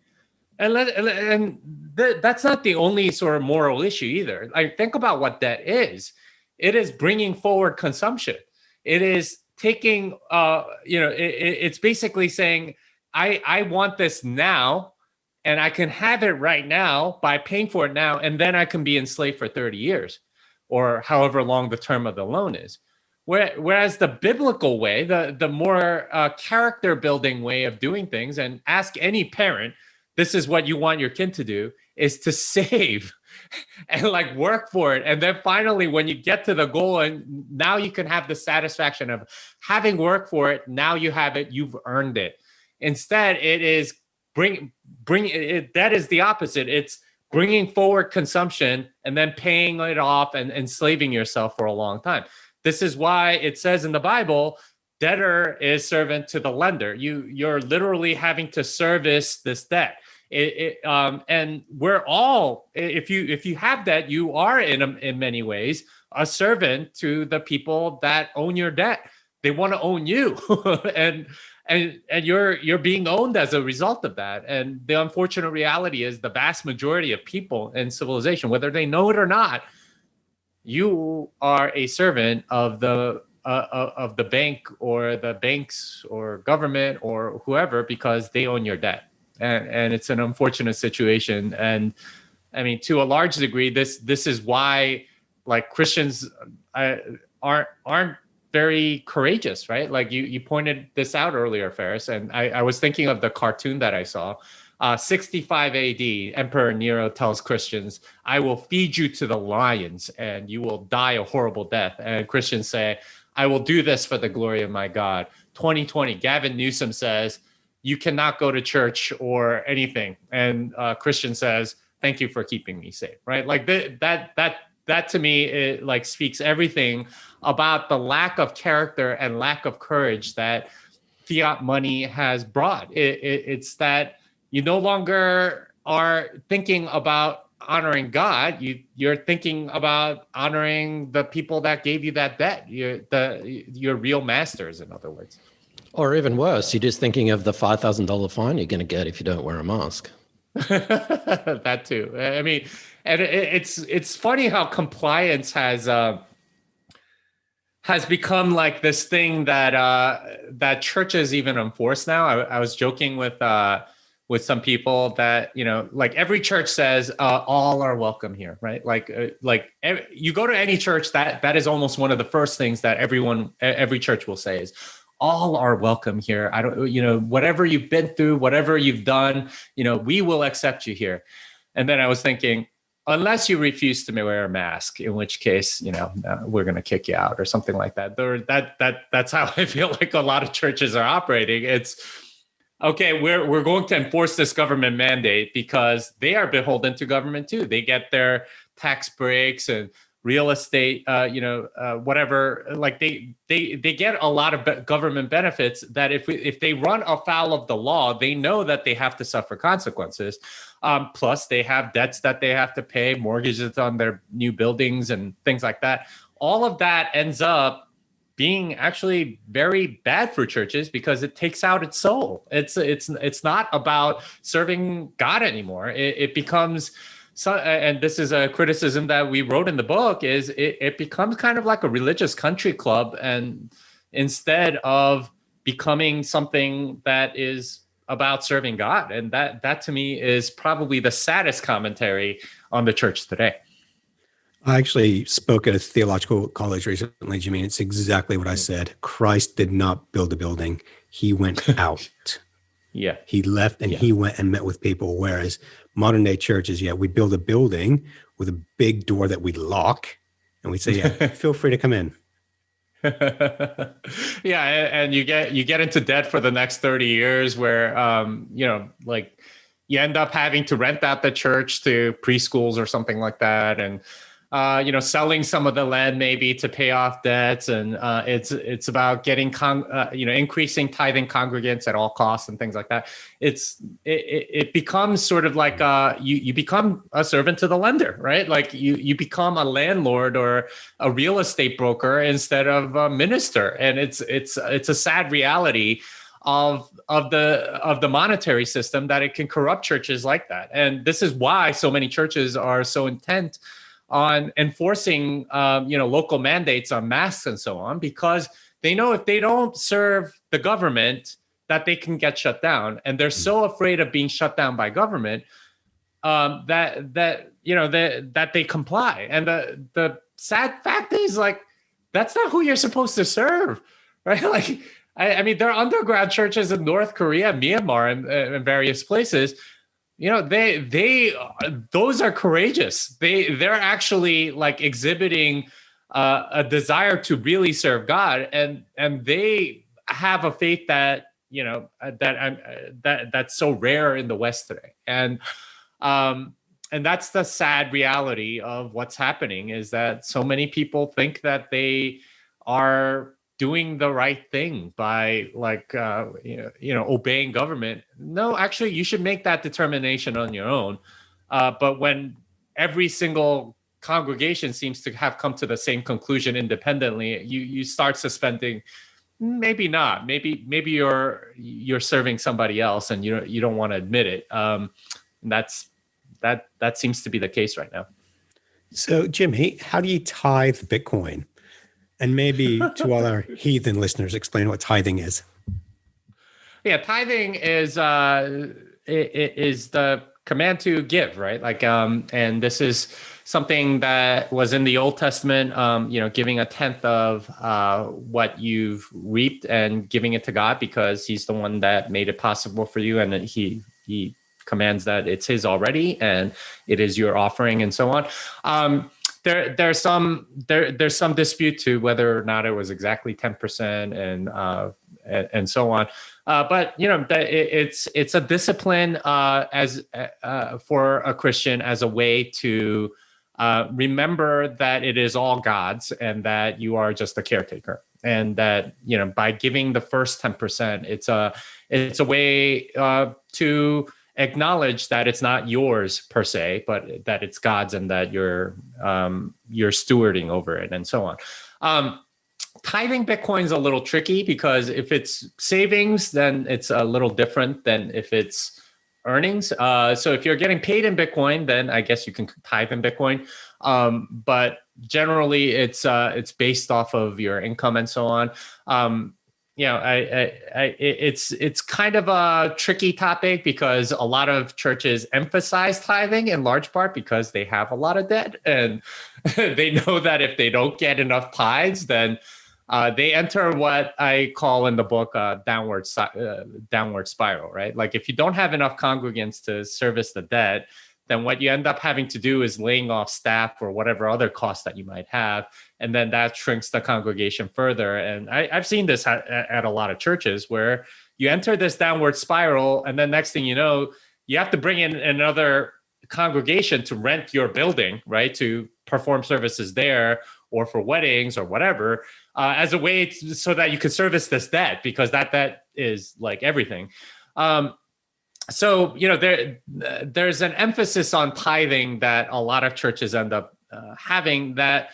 And that's not the only sort of moral issue either. Like, think about what debt is. It is bringing forward consumption. It is taking, it's basically saying, I want this now, and I can have it right now by paying for it now, and then I can be enslaved for 30 years or however long the term of the loan is. Whereas the biblical way, the more character building way of doing things, and ask any parent, this is what you want your kid to do, is to save. and like work for it. And then finally, when you get to the goal, and now you can have the satisfaction of having worked for it. Now you have it, you've earned it. Instead, it is that is the opposite. It's bringing forward consumption and then paying it off and enslaving yourself for a long time. This is why it says in the Bible, debtor is servant to the lender. You're literally having to service this debt. And we're all, if you have that, you are in many ways a servant to the people that own your debt. They want to own you, and you're being owned as a result of that. And the unfortunate reality is the vast majority of people in civilization, whether they know it or not, you are a servant of the bank or the banks or government or whoever, because they own your debt. And it's an unfortunate situation. And I mean, to a large degree, this is why like Christians aren't very courageous, right? Like you pointed this out earlier, Ferris, and I was thinking of the cartoon that I saw. 65 AD, Emperor Nero tells Christians, "I will feed you to the lions and you will die a horrible death." And Christians say, "I will do this for the glory of my God." 2020, Gavin Newsom says, "You cannot go to church or anything." And Christian says, "Thank you for keeping me safe," right? Like that to me, it like speaks everything about the lack of character and lack of courage that fiat money has brought. It's that you no longer are thinking about honoring God. You're thinking about honoring the people that gave you that debt. Your real masters, in other words. Or even worse, you're just thinking of the $5,000 fine you're going to get if you don't wear a mask. That too. I mean, and it's funny how compliance has become like this thing that churches even enforce now. I was joking with some people that, you know, like every church says all are welcome here, right? You go to any church, that is almost one of the first things that every church will say is, all are welcome here. I don't, you know, whatever you've been through, whatever you've done, you know, we will accept you here. And then I was thinking, unless you refuse to wear a mask, in which case, you know, we're going to kick you out or something like that. That's how I feel like a lot of churches are operating. It's okay. We're going to enforce this government mandate because they are beholden to government too. They get their tax breaks and real estate, whatever. Like they get a lot of government benefits that if they run afoul of the law, they know that they have to suffer consequences. Plus, they have debts that they have to pay, mortgages on their new buildings and things like that. All of that ends up being actually very bad for churches because it takes out its soul. It's not about serving God anymore. It becomes. So, and this is a criticism that we wrote in the book, is it becomes kind of like a religious country club, and instead of becoming something that is about serving God. And that to me is probably the saddest commentary on the church today. I actually spoke at a theological college recently, Jimmy, and it's exactly what I said. Christ did not build a building. He went out. Yeah. He left and he went and met with people. Whereas modern day churches, we build a building with a big door that we lock and we say, feel free to come in. Yeah. And you get into debt for the next 30 years where, like you end up having to rent out the church to preschools or something like that. And, selling some of the land maybe to pay off debts, and it's about getting increasing tithing congregants at all costs and things like that. It becomes sort of like you become a servant to the lender, right? Like you become a landlord or a real estate broker instead of a minister, and it's a sad reality of the monetary system that it can corrupt churches like that. And this is why so many churches are so intent on enforcing, local mandates on masks and so on, because they know if they don't serve the government, that they can get shut down, and they're so afraid of being shut down by government that they comply. And the sad fact is, like, that's not who you're supposed to serve, right? Like, I mean, there are underground churches in North Korea, Myanmar, and various places they those are courageous. They're actually like exhibiting a desire to really serve God, and they have a faith that that's so rare in the West today. And that's the sad reality of what's happening, is that so many people think that they are doing the right thing by obeying government. No, actually, you should make that determination on your own. But when every single congregation seems to have come to the same conclusion independently, you start suspending. Maybe not. Maybe you're serving somebody else, and you don't want to admit it. And that seems to be the case right now. So, Jimmy, how do you tithe Bitcoin? And maybe to all our heathen listeners, explain what tithing is. Yeah, tithing is the command to give, right? And this is something that was in the Old Testament. Giving a tenth of what you've reaped and giving it to God, because He's the one that made it possible for you, and He commands that it's His already, and it is your offering, and so on. There's some dispute to whether or not it was exactly 10% and so on. But it's a discipline as for a Christian, as a way to remember that it is all God's, and that you are just a caretaker, and that by giving the first 10%, it's a way to acknowledge that it's not yours per se, but that it's God's, and that you're stewarding over it, and so on. Tithing Bitcoin is a little tricky, because if it's savings, then it's a little different than if it's earnings. So if you're getting paid in Bitcoin, then I guess you can tithe in Bitcoin. But generally, it's based off of your income and so on. It's kind of a tricky topic, because a lot of churches emphasize tithing in large part because they have a lot of debt, and they know that if they don't get enough tithes, then they enter what I call in the book downward spiral, right? Like, if you don't have enough congregants to service the debt, then what you end up having to do is laying off staff or whatever other costs that you might have. And then that shrinks the congregation further. And I've seen this at a lot of churches, where you enter this downward spiral, and then next thing you know, you have to bring in another congregation to rent your building, right? To perform services there, or for weddings or whatever, as a way so that you can service this debt, because that debt is like everything. So, there's an emphasis on tithing that a lot of churches end up having, that,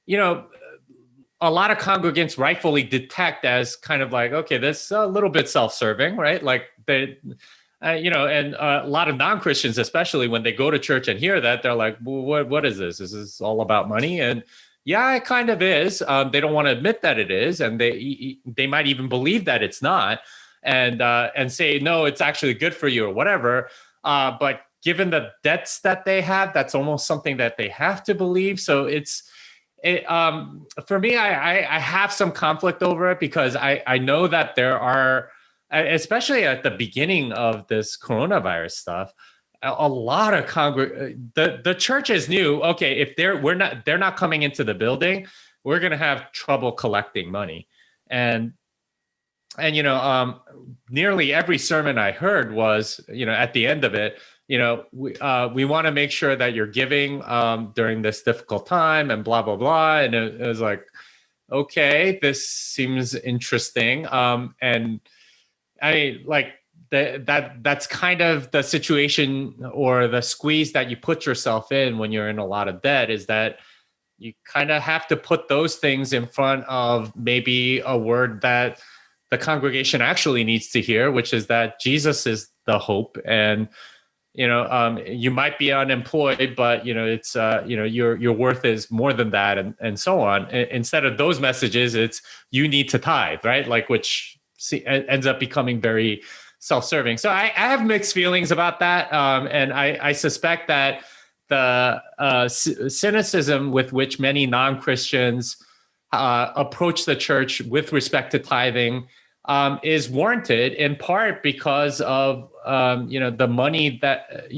a lot of congregants rightfully detect as kind of like, okay, this is a little bit self-serving, right? Like they, and a lot of non-Christians, especially when they go to church and hear that, they're like, well, what is this? Is this all about money? And yeah, it kind of is. They don't want to admit that it is, and they might even believe that it's not, and say, no, it's actually good for you or whatever. But given the debts that they have, that's almost something that they have to believe. So for me, I have some conflict over it, because I know that there are, especially at the beginning of this coronavirus stuff, a lot of the churches knew, okay, if they're not coming into the building, we're going to have trouble collecting money. And nearly every sermon I heard was, at the end of it, we want to make sure that you're giving during this difficult time, and blah, blah, blah. And it was like, okay, this seems interesting. And I mean, like, that's kind of the situation, or the squeeze that you put yourself in when you're in a lot of debt, is that you kind of have to put those things in front of maybe a word that the congregation actually needs to hear, which is that Jesus is the hope. And you might be unemployed, but it's your worth is more than that, and so on. Instead of those messages, it's you need to tithe, right? Like, which ends up becoming very self-serving. So I have mixed feelings about that, and I suspect that the cynicism with which many non-Christians approach the church with respect to tithing is warranted in part because of the money that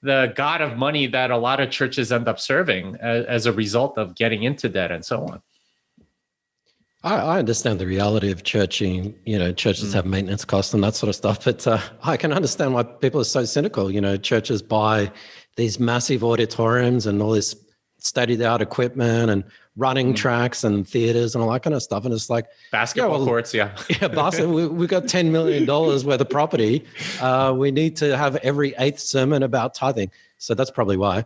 the god of money that a lot of churches end up serving as a result of getting into debt and so on. I understand the reality of churching. Churches have maintenance costs and that sort of stuff, but I can understand why people are so cynical. Churches buy these massive auditoriums and all this state-of-the-art equipment and running tracks and theaters and all that kind of stuff. And it's like basketball courts, yeah. Basketball. We've got $10 million worth of property. We need to have every 8th sermon about tithing. So that's probably why. Yeah.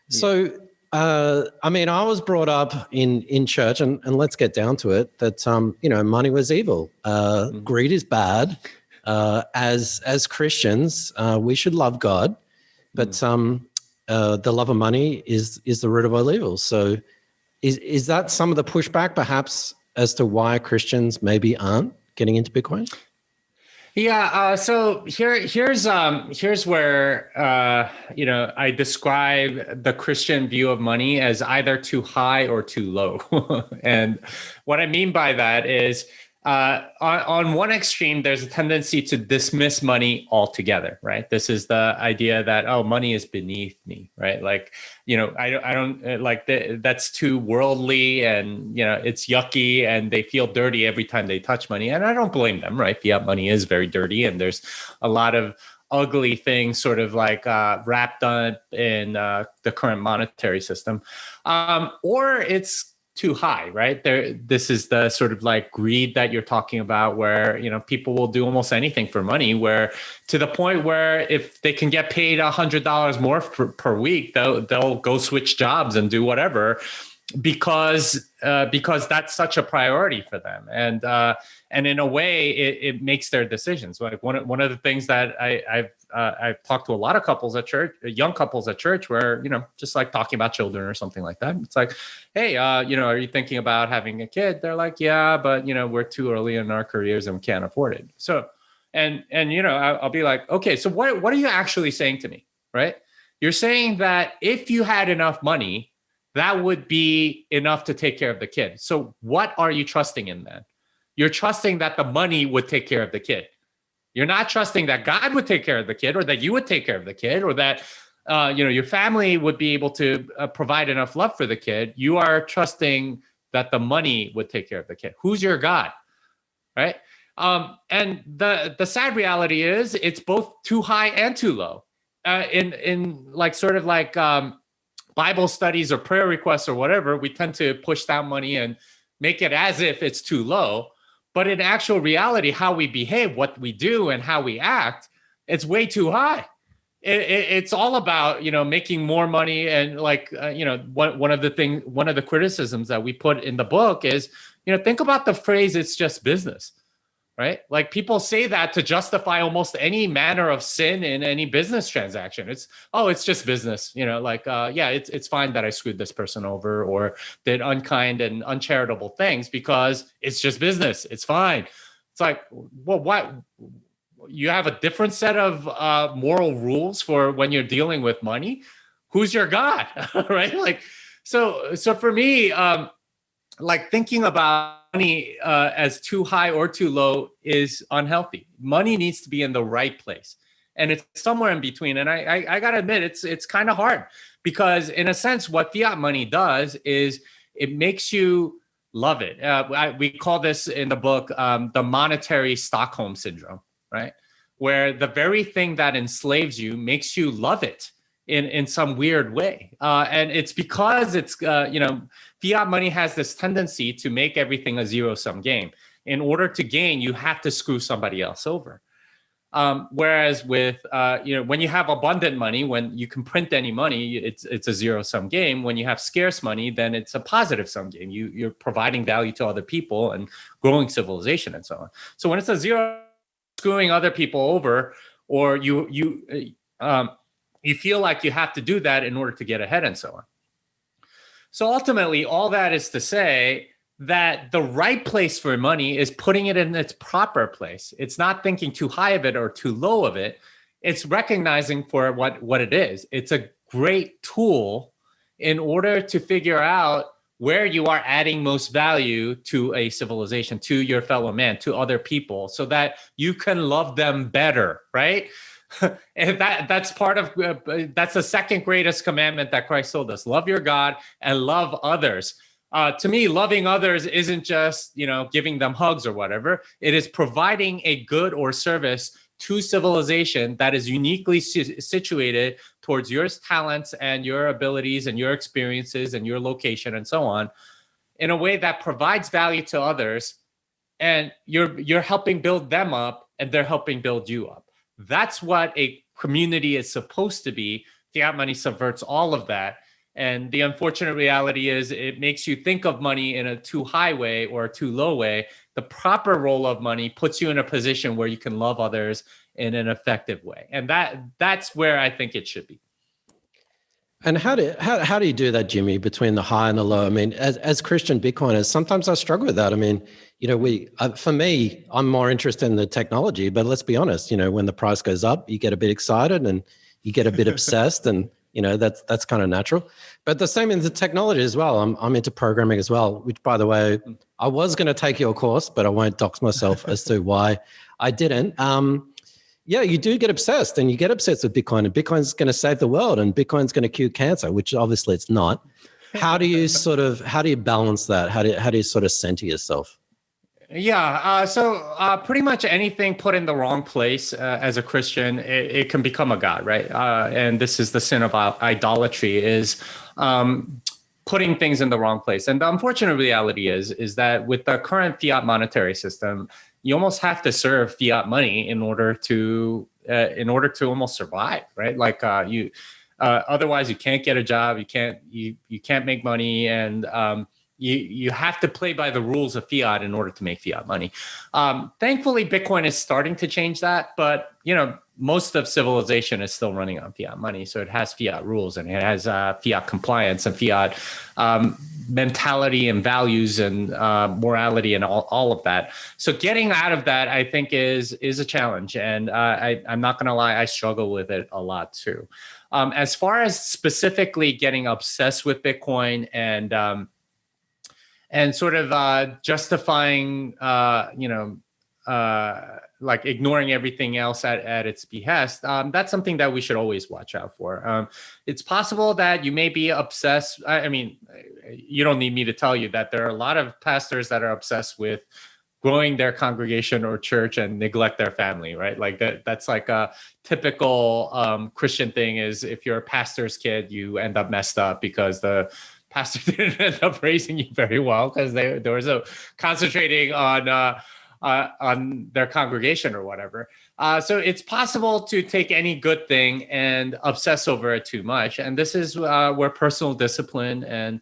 So, I was brought up in church, and let's get down to it, that, money was evil. Greed is bad. As Christians, we should love God, but the love of money is the root of all evil. So is that some of the pushback perhaps as to why Christians maybe aren't getting into Bitcoin? Yeah. So here's where I describe the Christian view of money as either too high or too low. And what I mean by that is on one extreme, there's a tendency to dismiss money altogether, right? This is the idea that, oh, money is beneath me, right? Like, I don't like that's too worldly, and, it's yucky, and they feel dirty every time they touch money. And I don't blame them, right? Fiat money is very dirty, and there's a lot of ugly things sort of like wrapped up in the current monetary system. Or it's too high, right? This is the sort of like greed that you're talking about, where people will do almost anything for money, where to the point where if they can get paid $100 more per week, they'll go switch jobs and do whatever, because that's such a priority for them, and in a way it makes their decisions. Like one of the things that I've talked to a lot of couples at church, young couples at church, where just like talking about children or something like that. It's like, hey, are you thinking about having a kid? They're like, yeah, but we're too early in our careers and we can't afford it. So, and I'll be like, okay, so what are you actually saying to me, right? You're saying that if you had enough money, that would be enough to take care of the kid. So what are you trusting in then? You're trusting that the money would take care of the kid. You're not trusting that God would take care of the kid, or that you would take care of the kid, or that your family would be able to provide enough love for the kid. You are trusting that the money would take care of the kid. Who's your God, right? And the sad reality is it's both too high and too low. In like sort of like Bible studies or prayer requests or whatever, we tend to push that money and make it as if it's too low. But in actual reality, how we behave, what we do, and how we act, it's way too high. It's all about making more money, and like one of the criticisms that we put in the book is think about the phrase "it's just business." Right? Like people say that to justify almost any manner of sin in any business transaction. It's just business, it's fine that I screwed this person over or did unkind and uncharitable things because it's just business. It's fine. It's like, well, what? You have a different set of moral rules for when you're dealing with money. Who's your God? Right? Like, so for me, like thinking about money as too high or too low is unhealthy. Money needs to be in the right place, and it's somewhere in between. And I gotta admit, it's kind of hard, because in a sense, what fiat money does is it makes you love it. We call this in the book the monetary Stockholm syndrome, right? Where the very thing that enslaves you makes you love it in some weird way, and it's because it's fiat money has this tendency to make everything a zero-sum game. In order to gain, you have to screw somebody else over. Whereas with when you have abundant money, when you can print any money, it's a zero-sum game. When you have scarce money, then it's a positive-sum game. You're providing value to other people and growing civilization and so on. So when it's a zero, screwing other people over, or you feel like you have to do that in order to get ahead and so on. So ultimately, all that is to say that the right place for money is putting it in its proper place. It's not thinking too high of it or too low of it. It's recognizing for what it is. It's a great tool in order to figure out where you are adding most value to a civilization, to your fellow man, to other people, so that you can love them better, right? And that's part of that's the second greatest commandment that Christ told us: love your God and love others. To me, loving others isn't just, giving them hugs or whatever. It is providing a good or service to civilization that is uniquely situated towards your talents and your abilities and your experiences and your location and so on, in a way that provides value to others, and you're helping build them up and they're helping build you up. That's what a community is supposed to be. Fiat money subverts all of that. And the unfortunate reality is it makes you think of money in a too high way or a too low way. The proper role of money puts you in a position where you can love others in an effective way. And that's where I think it should be. And how do you do that, Jimmy, between the high and the low? I mean, as Christian Bitcoiners, sometimes I struggle with that. I mean, for me, I'm more interested in the technology, but let's be honest, when the price goes up, you get a bit excited and you get a bit obsessed, and that's kind of natural. But the same in the technology as well. I'm into programming as well, which, by the way, I was going to take your course, but I won't dox myself as to why I didn't. Yeah, you do get obsessed, and you get obsessed with Bitcoin, and Bitcoin's going to save the world, and Bitcoin's going to cure cancer, which obviously it's not. How do you balance that? How do you sort of center yourself? Yeah. So pretty much anything put in the wrong place as a Christian, it can become a god, right? And this is the sin of idolatry, is putting things in the wrong place. And the unfortunate reality is that with the current fiat monetary system, you almost have to serve fiat money in order to almost survive, right? Like otherwise you can't get a job, you can't make money, and you have to play by the rules of fiat in order to make fiat money. Thankfully, Bitcoin is starting to change that, but most of civilization is still running on fiat money, so it has fiat rules and it has fiat compliance and fiat mentality and values and morality and all of that. So getting out of that, I think, is a challenge, and I'm not going to lie, I struggle with it a lot too. As far as specifically getting obsessed with Bitcoin and sort of justifying, like ignoring everything else at its behest, that's something that we should always watch out for. It's possible that you may be obsessed. I mean, you don't need me to tell you that there are a lot of pastors that are obsessed with growing their congregation or church and neglect their family, right? Like that's like a typical Christian thing, is if you're a pastor's kid, you end up messed up because the pastor didn't end up raising you very well because they were concentrating on their congregation or whatever. So it's possible to take any good thing and obsess over it too much. And this is where personal discipline and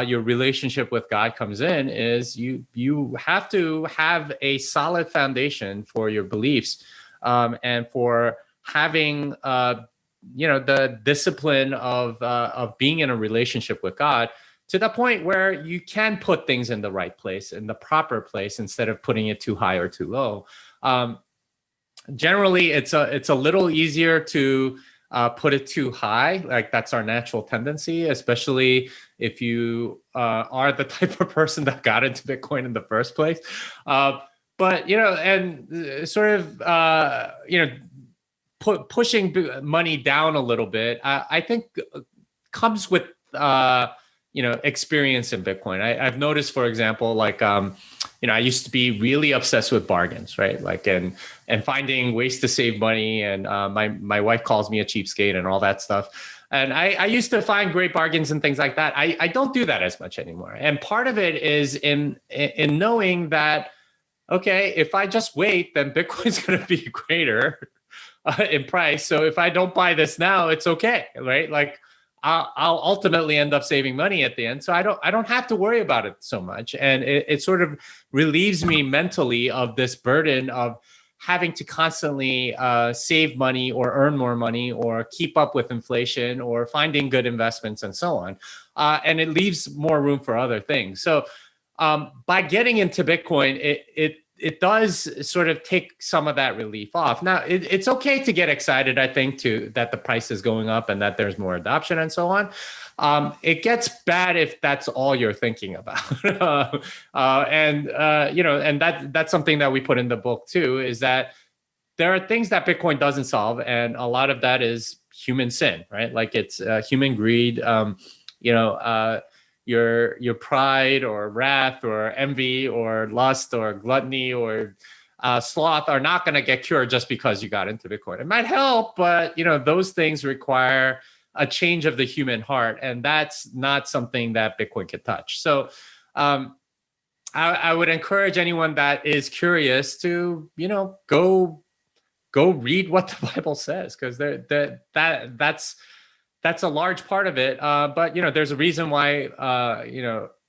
your relationship with God comes in, is you have to have a solid foundation for your beliefs, and for having the discipline of being in a relationship with God, to the point where you can put things in the right place, in the proper place, instead of putting it too high or too low. Generally, it's a little easier to put it too high. Like that's our natural tendency, especially if you are the type of person that got into Bitcoin in the first place. But and sort of pushing money down a little bit, I think comes with experience in Bitcoin. I've noticed, for example, like I used to be really obsessed with bargains, right? Like and finding ways to save money, and my wife calls me a cheapskate and all that stuff. And I used to find great bargains and things like that. I don't do that as much anymore. And part of it is in knowing that, okay, if I just wait, then Bitcoin's going to be greater in price. So if I don't buy this now, it's okay, right? Like I'll ultimately end up saving money at the end. So I don't have to worry about it so much. And it sort of relieves me mentally of this burden of having to constantly save money or earn more money or keep up with inflation or finding good investments and so on. And it leaves more room for other things. So by getting into Bitcoin, it does sort of take some of that relief off. Now, it's okay to get excited, I think, too, that the price is going up and that there's more adoption and so on. It gets bad if that's all you're thinking about. And that's something that we put in the book too, is that there are things that Bitcoin doesn't solve, and a lot of that is human sin, right? Like it's human greed, your pride or wrath or envy or lust or gluttony or sloth are not going to get cured just because you got into Bitcoin. It might help, but those things require a change of the human heart, and that's not something that Bitcoin can touch. So I would encourage anyone that is curious to go read what the Bible says, because that's a large part of it. But there's a reason why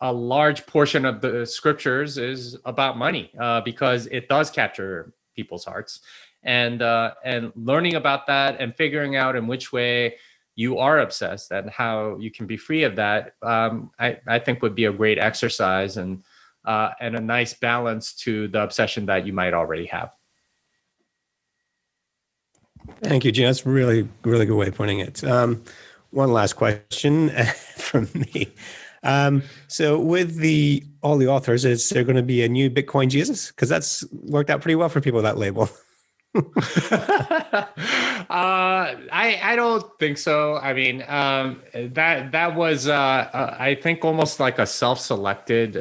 a large portion of the scriptures is about money, because it does capture people's hearts, and learning about that and figuring out in which way you are obsessed and how you can be free of that, I think would be a great exercise and a nice balance to the obsession that you might already have. Thank you, Gene. That's really, really good way of putting it. One last question from me. So with all the authors, is there going to be a new Bitcoin Jesus? Because that's worked out pretty well for people, that label. I don't think so. I mean, that was I think almost like a self-selected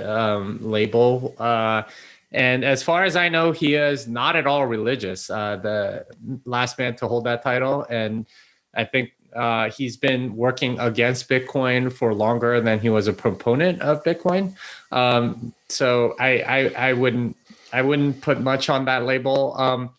label. And as far as I know, he is not at all religious, the last man to hold that title. And I think he's been working against Bitcoin for longer than he was a proponent of Bitcoin. So I wouldn't put much on that label.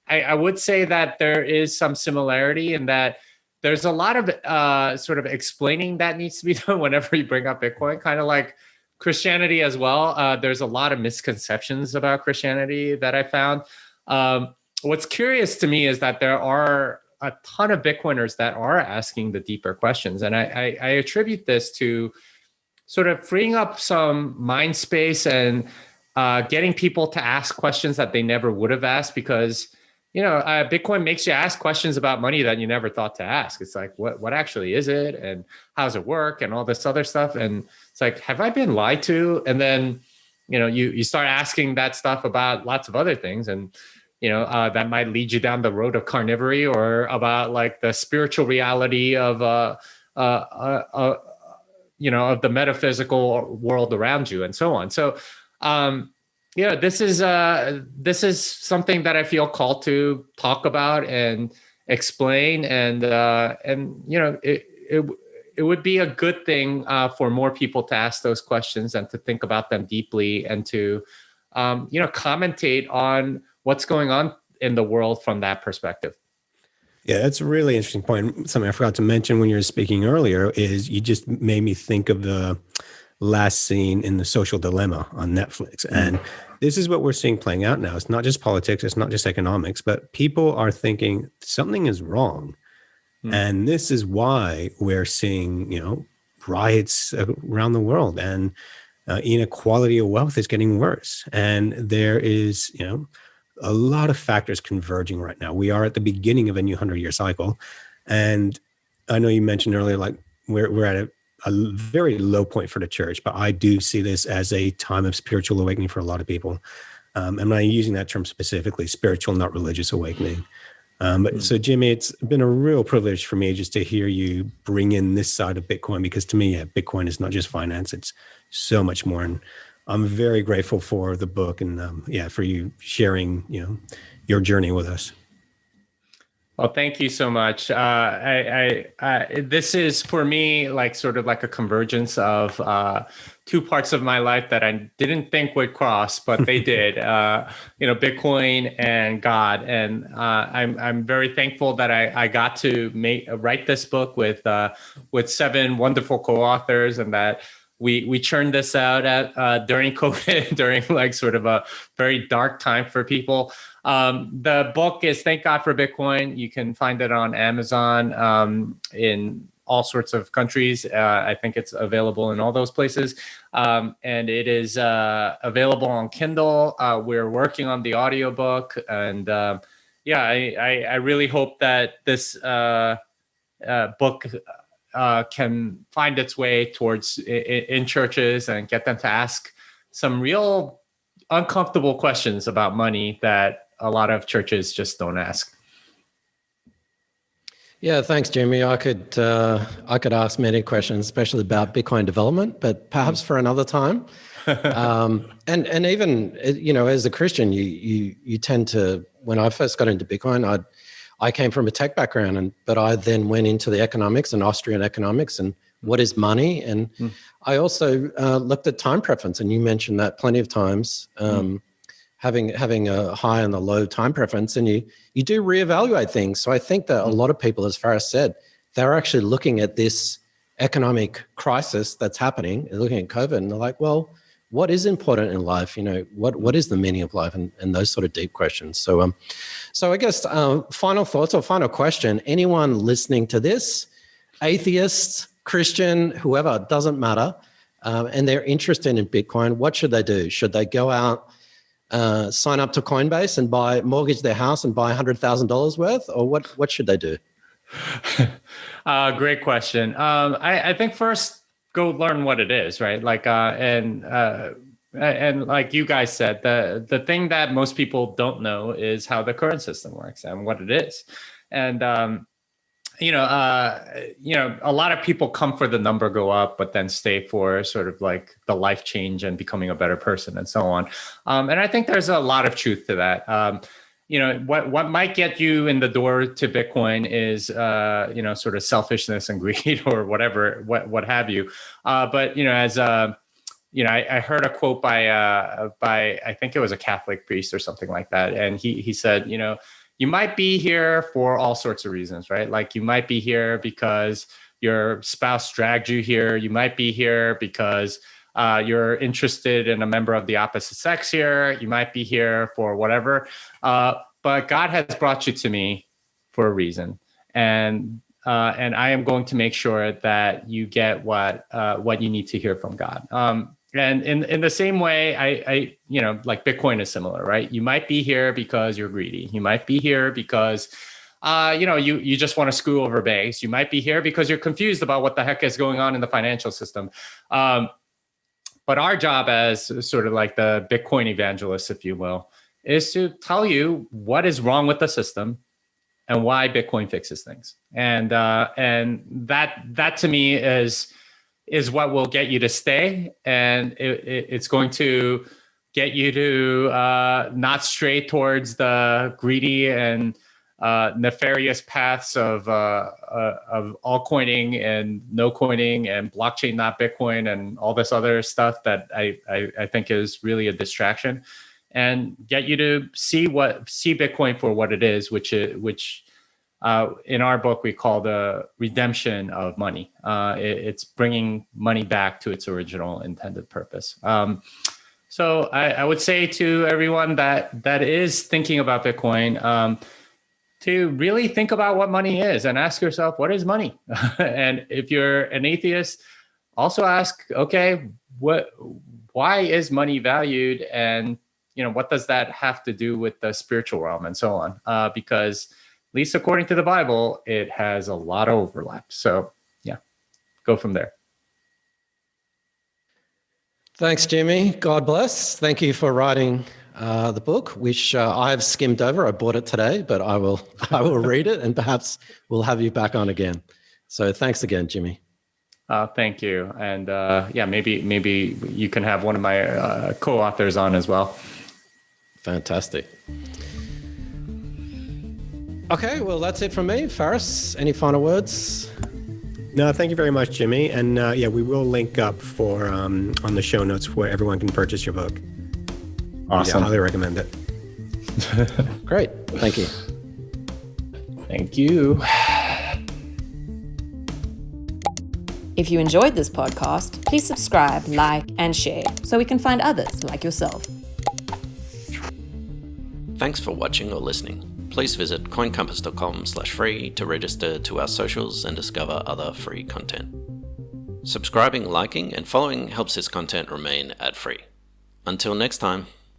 I would say that there is some similarity in that there's a lot of sort of explaining that needs to be done whenever you bring up Bitcoin, kind of like Christianity as well. There's a lot of misconceptions about Christianity that I found. What's curious to me is that there are a ton of Bitcoiners that are asking the deeper questions. And I attribute this to sort of freeing up some mind space and getting people to ask questions that they never would have asked, because Bitcoin makes you ask questions about money that you never thought to ask. It's like, what actually is it? And how does it work? And all this other stuff. And it's like, have I been lied to? And then, you start asking that stuff about lots of other things. And, that might lead you down the road of carnivory, or about like the spiritual reality of, of the metaphysical world around you and so on. So, this is something that I feel called to talk about and explain, and it would be a good thing for more people to ask those questions and to think about them deeply, and to commentate on what's going on in the world from that perspective. Yeah, that's a really interesting point. Something I forgot to mention when you were speaking earlier is you just made me think of the last scene in The Social Dilemma on Netflix. And this is what we're seeing playing out now. It's not just politics, it's not just economics, but people are thinking something is wrong. And this is why we're seeing, riots around the world, and inequality of wealth is getting worse. And there is, a lot of factors converging right now. We are at the beginning of a new 100-year cycle. And I know you mentioned earlier, like we're at a very low point for the church, but I do see this as a time of spiritual awakening for a lot of people. And I'm using that term specifically, spiritual, not religious awakening. So Jimmy, it's been a real privilege for me just to hear you bring in this side of Bitcoin, because to me, Bitcoin is not just finance, it's so much more. And I'm very grateful for the book and for you sharing, your journey with us. Well, thank you so much. This is for me like sort of like a convergence of two parts of my life that I didn't think would cross, but they did. Bitcoin and God, and I'm very thankful that I got to write this book with 7 wonderful co-authors, and that we churned this out during COVID, during like sort of a very dark time for people. The book is Thank God for Bitcoin. You can find it on Amazon in all sorts of countries. I think it's available in all those places. And it is available on Kindle. We're working on the audiobook. And I really hope that this book can find its way towards in churches and get them to ask some real uncomfortable questions about money that a lot of churches just don't ask. Yeah, thanks, Jimmy. I could ask many questions, especially about Bitcoin development, but perhaps for another time. And even, as a Christian, you tend to. When I first got into Bitcoin, I came from a tech background, but I then went into the economics and Austrian economics and what is money. And I also looked at time preference, and you mentioned that plenty of times, having a high and a low time preference, and you do reevaluate things. So I think that a lot of people, as Faris said, they're actually looking at this economic crisis that's happening, looking at COVID, and they're like, well, what is important in life? What is the meaning of life, and those sort of deep questions. So I guess final thoughts or final question, anyone listening to this, atheists, Christian, whoever, doesn't matter, and they're interested in Bitcoin, what should they do? Should they go out, sign up to Coinbase and mortgage their house and buy $100,000 worth, or what should they do? Great question. I think first, go learn what it is, right? Like, and like you guys said, the thing that most people don't know is how the current system works and what it is. And, a lot of people come for the number go up, but then stay for sort of like the life change and becoming a better person and so on. And I think there's a lot of truth to that. What might get you in the door to Bitcoin is, sort of selfishness and greed or whatever, what have you. But, I heard a quote by I think it was a Catholic priest or something like that. And he said, you might be here for all sorts of reasons, right? Like you might be here because your spouse dragged you here. You might be here because you're interested in a member of the opposite sex here. You might be here for whatever. But God has brought you to me for a reason. And I am going to make sure that you get what you need to hear from God. And in the same way, I like Bitcoin is similar, right? You might be here because you're greedy. You might be here because you just want to screw over banks. You might be here because you're confused about what the heck is going on in the financial system. But our job as sort of like the Bitcoin evangelists, if you will, is to tell you what is wrong with the system and why Bitcoin fixes things. And that to me is what will get you to stay. And it's going to get you to not stray towards the greedy and nefarious paths of altcoining and no coining and blockchain, not Bitcoin, and all this other stuff that I think is really a distraction, and get you to see Bitcoin for what it is, which in our book we call the redemption of money. It's bringing money back to its original intended purpose. So I would say to everyone that is thinking about Bitcoin, to really think about what money is and ask yourself, what is money? And if you're an atheist, also ask, okay, why is money valued? And, what does that have to do with the spiritual realm and so on? Because at least according to the Bible, it has a lot of overlap. So yeah, go from there. Thanks, Jimmy. God bless. Thank you for writing the book, which I have skimmed over. I bought it today, but I will read it, and perhaps we'll have you back on again. So thanks again, Jimmy. Thank you. And maybe you can have one of my co-authors on as well. Fantastic. Okay, well, that's it from me. Faris, any final words? No, thank you very much, Jimmy. And we will link up for on the show notes where everyone can purchase your book. Awesome. I highly recommend it. Great. Thank you. Thank you. If you enjoyed this podcast, please subscribe, like, and share so we can find others like yourself. Thanks for watching or listening. please visit coincompass.com/free to register to our socials and discover other free content. Subscribing, liking, and following helps this content remain ad-free. Until next time.